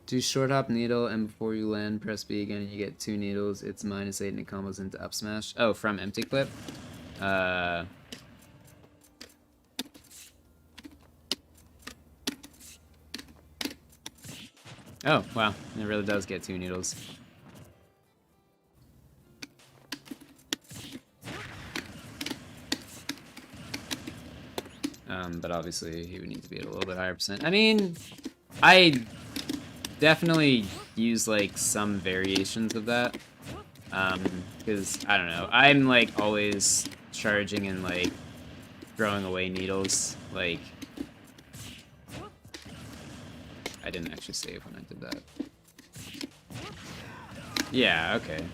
S1: Do short hop needle, and before you land, press B again, and you get 2 needles. It's -8, and it combos into up smash. Oh, from empty clip. Oh wow, it really does get 2 needles. But obviously he would need to be at a little bit higher percent. I mean, I definitely use like some variations of that, because I don't know, I'm like always charging and like throwing away needles. Like I didn't actually save when I did that. Yeah, okay.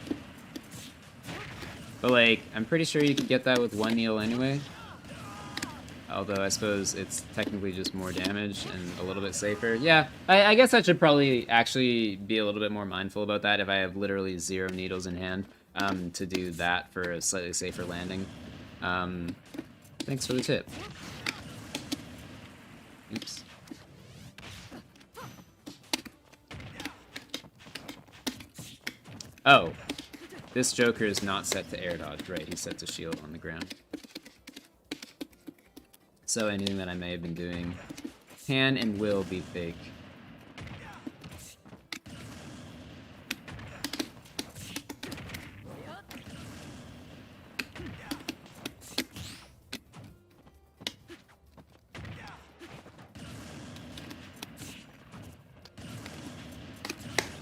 S1: But, like, I'm pretty sure you could get that with one needle anyway. Although, I suppose it's technically just more damage and a little bit safer. Yeah, I guess I should probably actually be a little bit more mindful about that if I have literally 0 needles in hand, to do that for a slightly safer landing. Thanks for the tip. Oops. Oh. This Joker is not set to air dodge, right? He's set to shield on the ground. So anything that I may have been doing can and will be fake.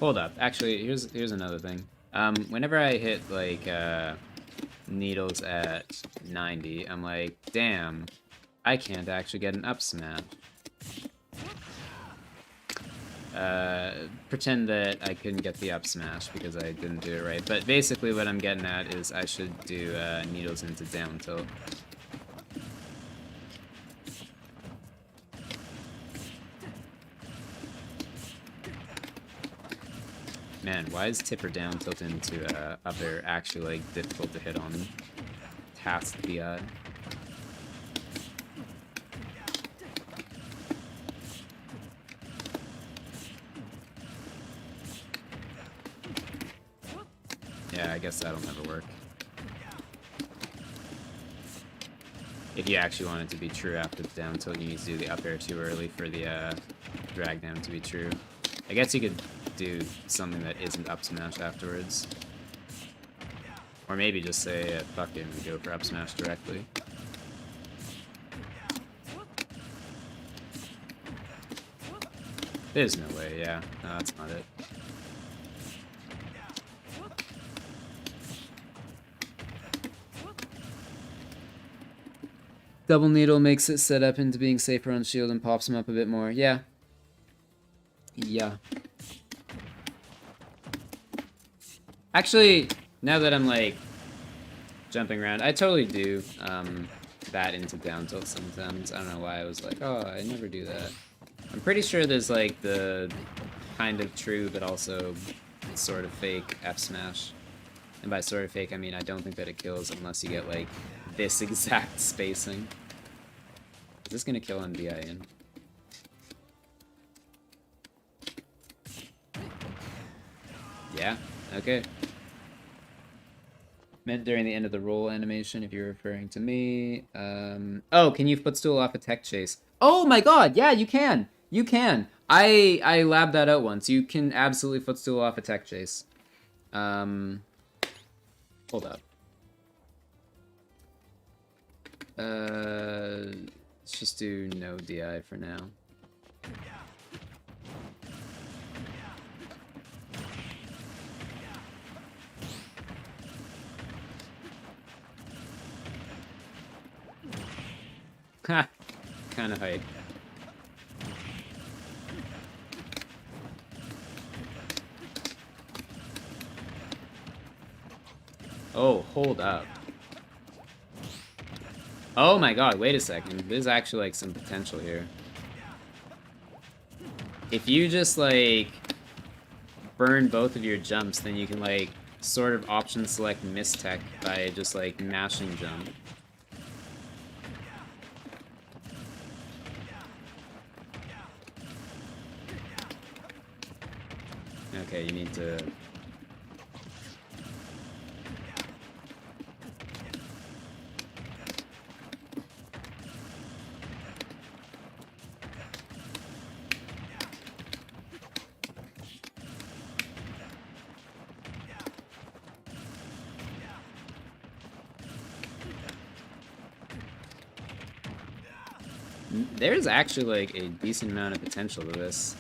S1: Hold up. Actually, here's another thing. Whenever I hit, like, needles at 90, I'm like, damn, I can't actually get an up smash. Pretend that I couldn't get the up smash because I didn't do it right. But basically what I'm getting at is I should do, needles into down tilt. Man, why is tipper down tilt into up air actually like difficult to hit on? Task the yeah, I guess that'll never work. If you actually want it to be true after the down tilt, you need to do the up air too early for the drag down to be true. I guess you could do something that isn't up smash afterwards. Or maybe just say, fuck it, and go for up smash directly. There's no way, yeah. No, that's not it. Double needle makes it set up into being safer on shield and pops him up a bit more. Yeah. Yeah. Actually, now that I'm, like, jumping around, I totally do that into down tilt sometimes. I don't know why I was like, oh, I never do that. I'm pretty sure there's, like, the kind of true but also sort of fake F smash. And by sort of fake, I mean I don't think that it kills unless you get, like, this exact spacing. Is this gonna kill on DIN? Yeah, okay. Meant during the end of the roll animation, if you're referring to me. Oh, can you footstool off a tech chase? Oh my god, yeah, you can! You can! I labbed that out once. You can absolutely footstool off a tech chase. Hold up. Let's just do no DI for now. Ha! Kinda hype. Oh, hold up. Oh my god, wait a second. There's actually, like, some potential here. If you just, like, burn both of your jumps, then you can, like, sort of option select mistech by just, like, mashing jump. Okay, you need to... There's actually, like, a decent amount of potential to this.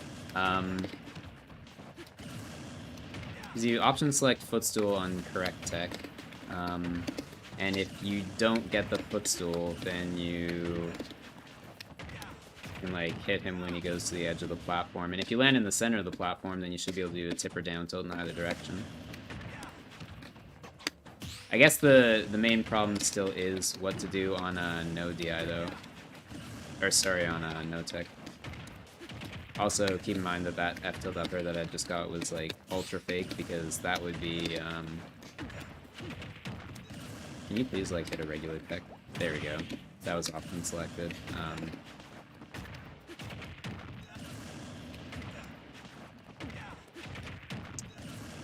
S1: Because you option select footstool on correct tech, and if you don't get the footstool, then you can, like, hit him when he goes to the edge of the platform. And if you land in the center of the platform, then you should be able to do a tipper down tilt in either direction. I guess the main problem still is what to do on a no DI though. Or sorry, on a no tech. Also, keep in mind that that F tilt upper that I just got was like ultra fake because that would be Can you please like hit a regular tech? There we go. That was often selected.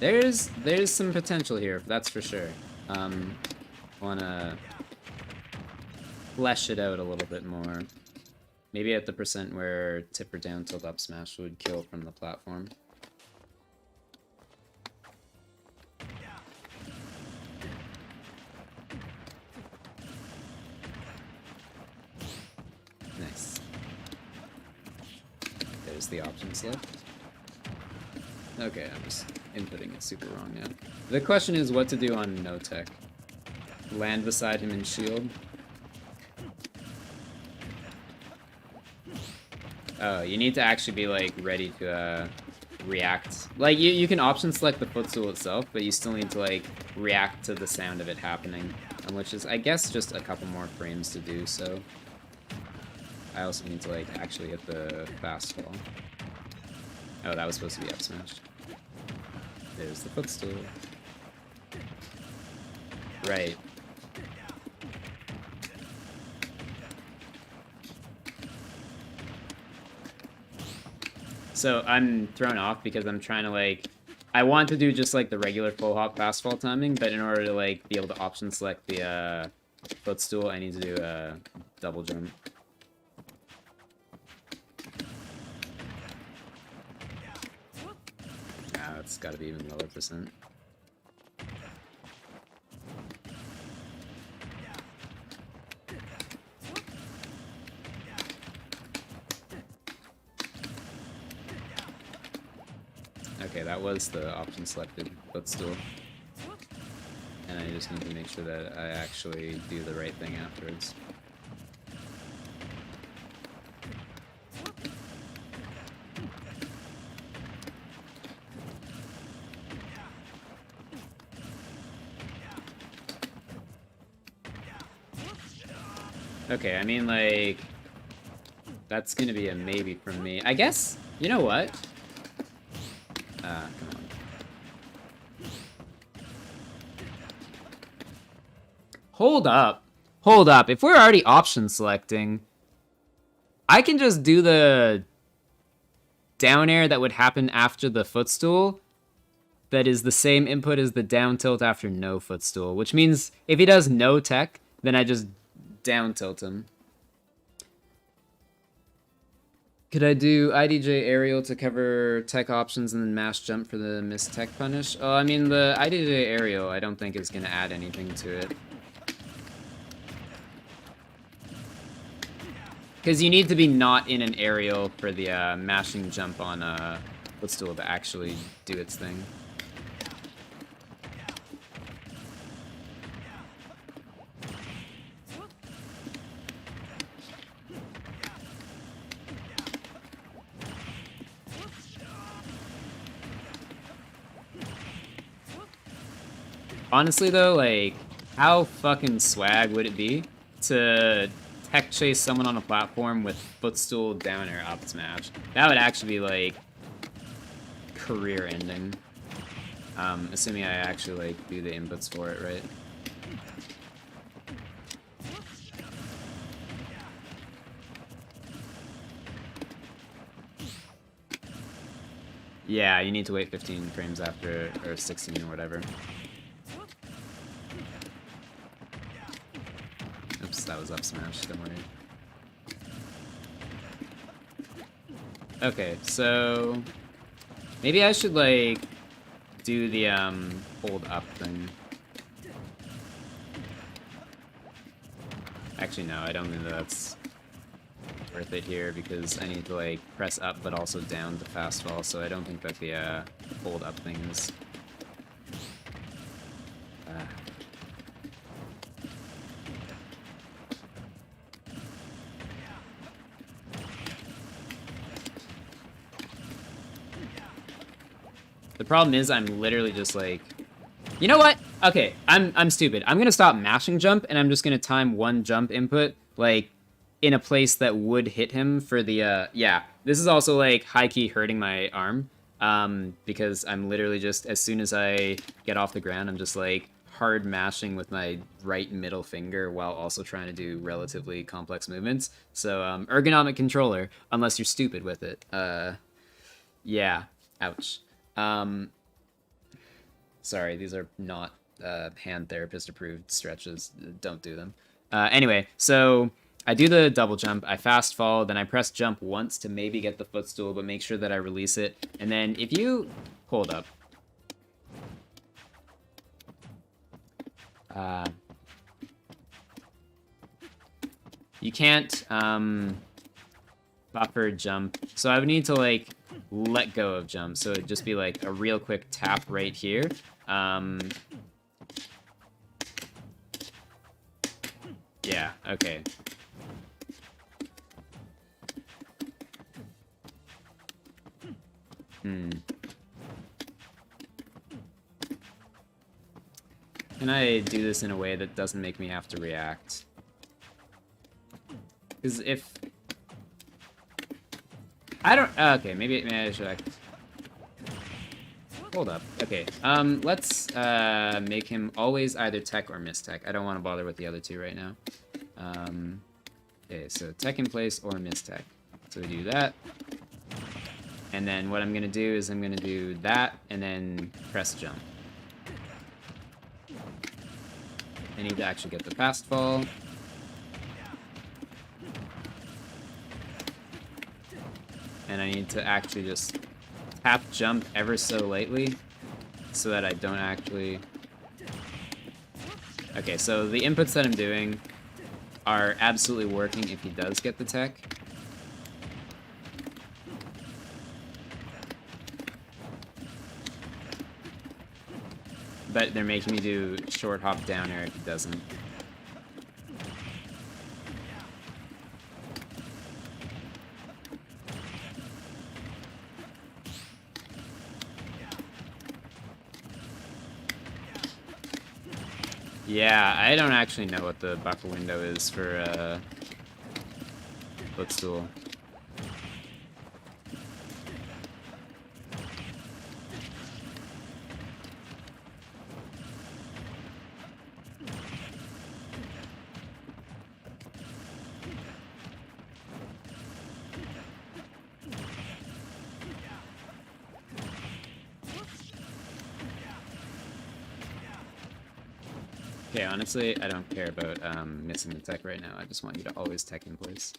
S1: There's some potential here, that's for sure. Wanna flesh it out a little bit more. Maybe at the percent where tip or down tilt up smash would kill from the platform. Nice. There's the option select. Okay, I'm just inputting it super wrong now. The question is what to do on no tech. Land beside him in shield. Oh, you need to actually be like ready to react. Like you can option select the footstool itself, but you still need to like react to the sound of it happening, which is I guess just a couple more frames to do so. I also need to like actually hit the fast fall. Oh, that was supposed to be up smashed. There's the footstool. Right. So I'm thrown off because I'm trying to like, I want to do just like the regular full hop fast fall timing, but in order to like be able to option select the footstool, I need to do a double jump. Nah, that's gotta be even lower percent. Okay, that was the option selected footstool. And I just need to make sure that I actually do the right thing afterwards. Okay, I mean, like, that's gonna be a maybe from me. I guess, you know what? Come on. Hold up. Hold up. If we're already option selecting, I can just do the down air that would happen after the footstool. That is the same input as the down tilt after no footstool, which means if he does no tech, then I just down tilt him. Could I do IDJ aerial to cover tech options and then mash jump for the missed tech punish? Oh, I mean, the IDJ aerial I don't think is going to add anything to it. Because you need to be not in an aerial for the mashing jump on footstool to actually do its thing. Honestly, though, like, how fucking swag would it be to tech chase someone on a platform with footstool down air up smash? That would actually be, like, career ending. Assuming I actually, like, do the inputs for it, right? Yeah, you need to wait 15 frames after, or 16 or whatever. Oops, that was up smash, don't worry. Okay, so maybe I should like do the hold up thing. Actually no, I don't think that's worth it here because I need to like press up but also down to fast fall, so I don't think that the hold up thing is The problem is I'm literally just like, you know what? Okay, I'm stupid. I'm gonna stop mashing jump, and I'm just gonna time one jump input, like, in a place that would hit him for the, yeah. This is also, like, high-key hurting my arm, because I'm literally just, as soon as I get off the ground, I'm just, like, hard mashing with my right middle finger while also trying to do relatively complex movements. So, ergonomic controller, unless you're stupid with it. Yeah. Ouch. Sorry, these are not hand therapist approved stretches. Don't do them. Anyway, so I do the double jump, I fast fall, then I press jump once to maybe get the footstool, but make sure that I release it. And then if you hold up. You can't buffer jump. So I would need to like let go of jump. So it'd just be like a real quick tap right here. Yeah, okay. Can I do this in a way that doesn't make me have to react? Because if... I don't... okay, maybe I should... Hold up. Okay, let's make him always either tech or mistech. I don't want to bother with the other two right now. Okay, so tech in place or mistech. So we do that. And then what I'm going to do is I'm going to do that and then press jump. I need to actually get the fast fall. And I need to actually just tap jump ever so lightly so that I don't actually... Okay, so the inputs that I'm doing are absolutely working if he does get the tech. But they're making me do short hop down air if he doesn't. Yeah, I don't actually know what the buffer window is for footstool. Okay, honestly, I don't care about missing the tech right now. I just want you to always tech in place.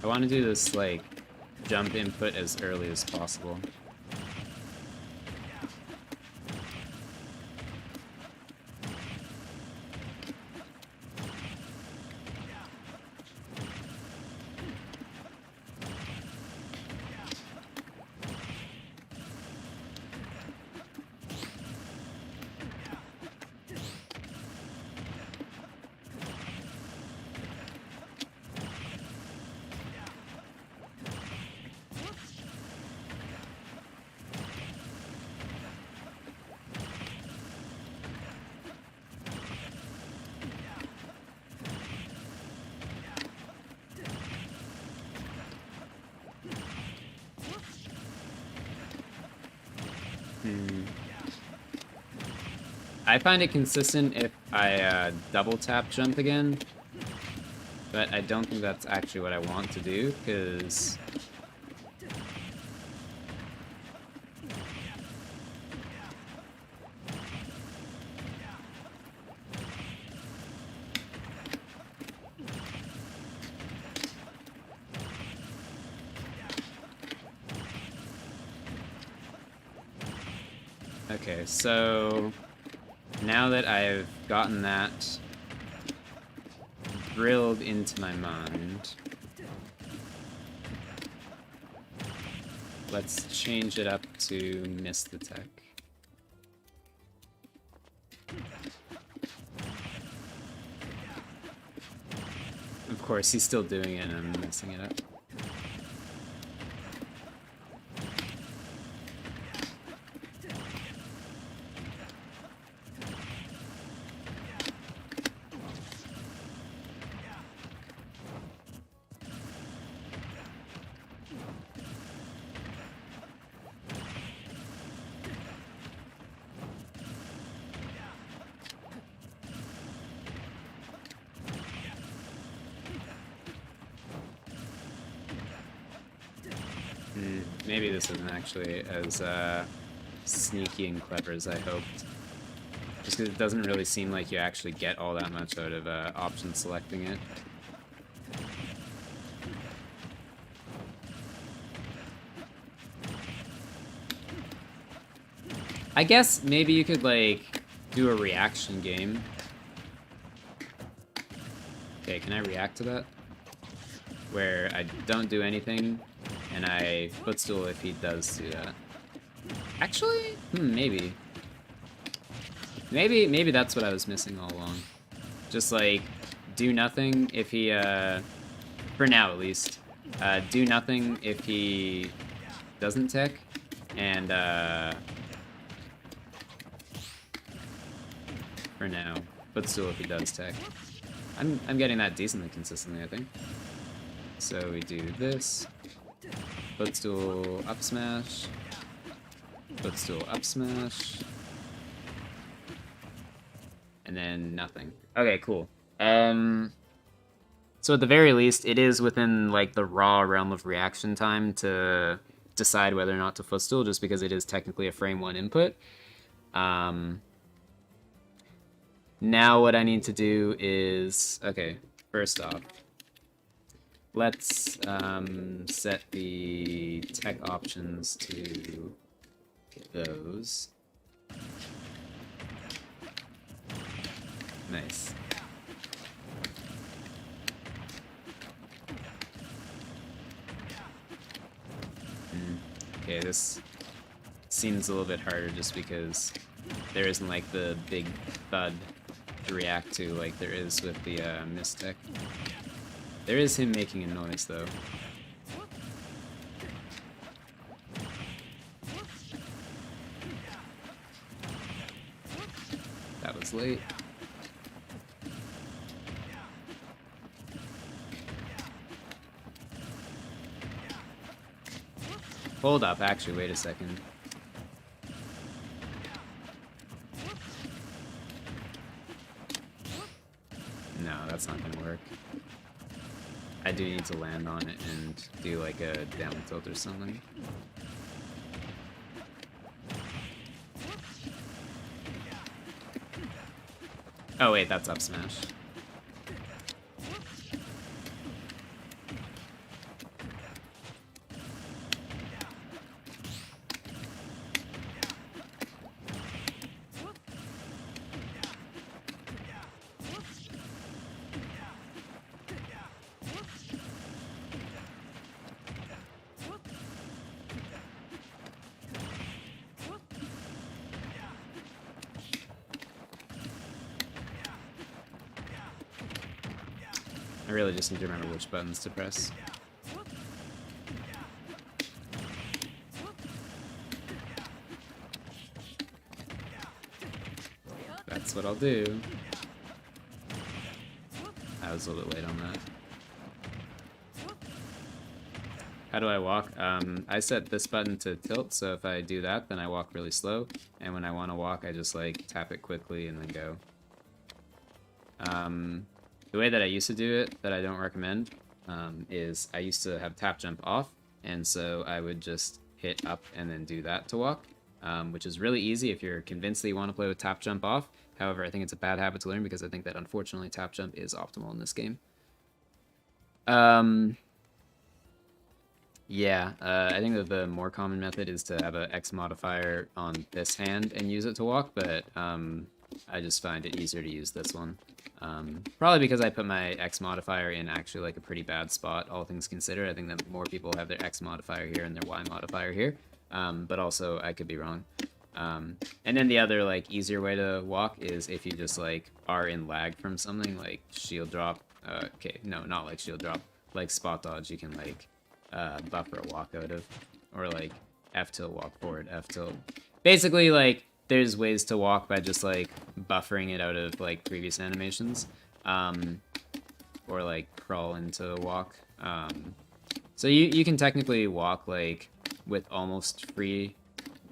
S1: I want to do this, like, jump input as early as possible. I find it consistent if I double tap jump again. But I don't think that's actually what I want to do, because... Okay, so now that I've gotten that drilled into my mind, let's change it up to miss the tech. Of course, he's still doing it and I'm messing it up. Maybe this isn't actually as sneaky and clever as I hoped. Just because it doesn't really seem like you actually get all that much out of option selecting it. I guess maybe you could, like, do a reaction game. Okay, can I react to that? Where I don't do anything, and I footstool if he does do that. Actually, maybe. Maybe that's what I was missing all along. Just, like, do nothing if he, for now at least, do nothing if he doesn't tech, and, for now, footstool if he does tech. I'm getting that decently consistently, I think. So we do this. Footstool up smash. Footstool up smash. And then nothing. Okay, cool. So at the very least, it is within, like, the raw realm of reaction time to decide whether or not to footstool, just because it is technically a frame 1 input. Now what I need to do is... Okay, first off, let's set the tech options to those. Nice. Okay, this seems a little bit harder just because there isn't, like, the big thud to react to like there is with the Mistech. There is him making a noise, though. That was late. Hold up, actually, wait a second. No, that's not gonna work. I do need to land on it and do like a down tilt or something. Oh wait, that's up smash. I really just need to remember which buttons to press. That's what I'll do. I was a little bit late on that. How do I walk? I set this button to tilt, so if I do that, then I walk really slow. And when I want to walk, I just like tap it quickly and then go. The way that I used to do it, that I don't recommend, is I used to have tap jump off, and so I would just hit up and then do that to walk, which is really easy if you're convinced that you want to play with tap jump off. However, I think it's a bad habit to learn because I think that unfortunately tap jump is optimal in this game. Yeah, I think that the more common method is to have an X modifier on this hand and use it to walk, but I just find it easier to use this one. Probably because I put my X modifier in actually like a pretty bad spot, all things considered. I think that more people have their X modifier here and their Y modifier here, but also I could be wrong. And then the other like easier way to walk is if you just like are in lag from something like shield drop. Okay, no, not like shield drop, like spot dodge. You can like buffer a walk out of, or like F tilt walk forward, F tilt. Basically, like there's ways to walk by just like buffering it out of like previous animations, or like crawl into walk. So you can technically walk like with almost free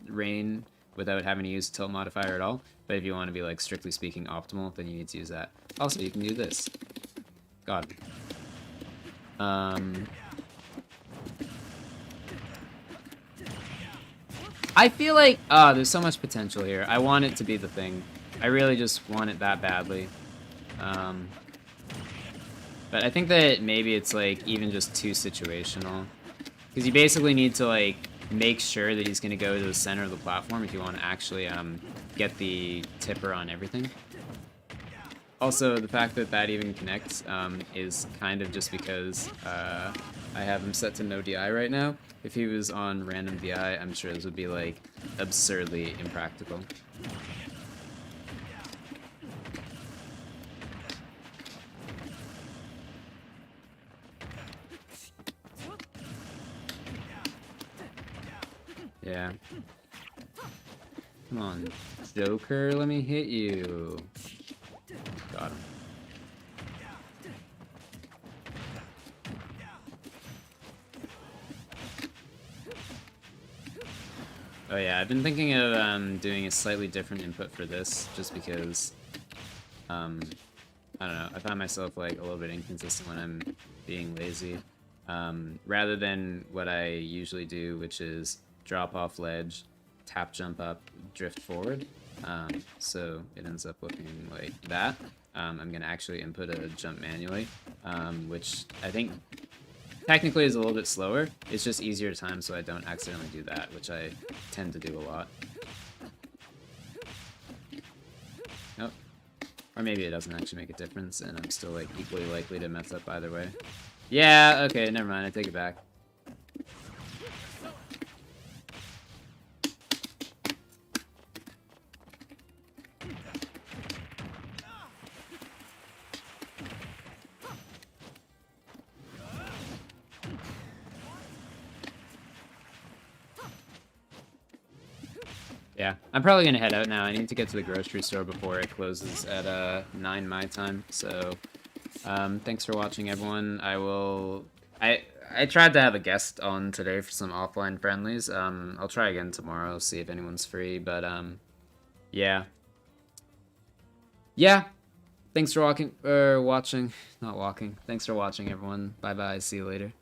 S1: reign without having to use tilt modifier at all. But if you want to be like strictly speaking optimal, then you need to use that. Also, you can do this. God. I feel like, there's so much potential here. I want it to be the thing. I really just want it that badly. But I think that maybe it's like even just too situational. Because you basically need to like make sure that he's going to go to the center of the platform if you want to actually get the tipper on everything. Also, the fact that that even connects is kind of just because I have him set to no DI right now. If he was on random DI, I'm sure this would be like absurdly impractical. Yeah. Come on, Joker, let me hit you. Got him. Oh yeah, I've been thinking of doing a slightly different input for this, just because, I don't know, I find myself like a little bit inconsistent when I'm being lazy. Rather than what I usually do, which is drop off ledge, tap jump up, drift forward. So it ends up looking like that. I'm gonna actually input a jump manually, which I think technically is a little bit slower. It's just easier to time so I don't accidentally do that, which I tend to do a lot. Oh. Or maybe it doesn't actually make a difference and I'm still like equally likely to mess up either way. Yeah, okay, never mind, I take it back. Yeah, I'm probably gonna head out now. I need to get to the grocery store before it closes at 9 my time. So, thanks for watching, everyone. I tried to have a guest on today for some offline friendlies. I'll try again tomorrow, see if anyone's free. But yeah, yeah. Thanks for watching. Not walking. Thanks for watching, everyone. Bye bye. See you later.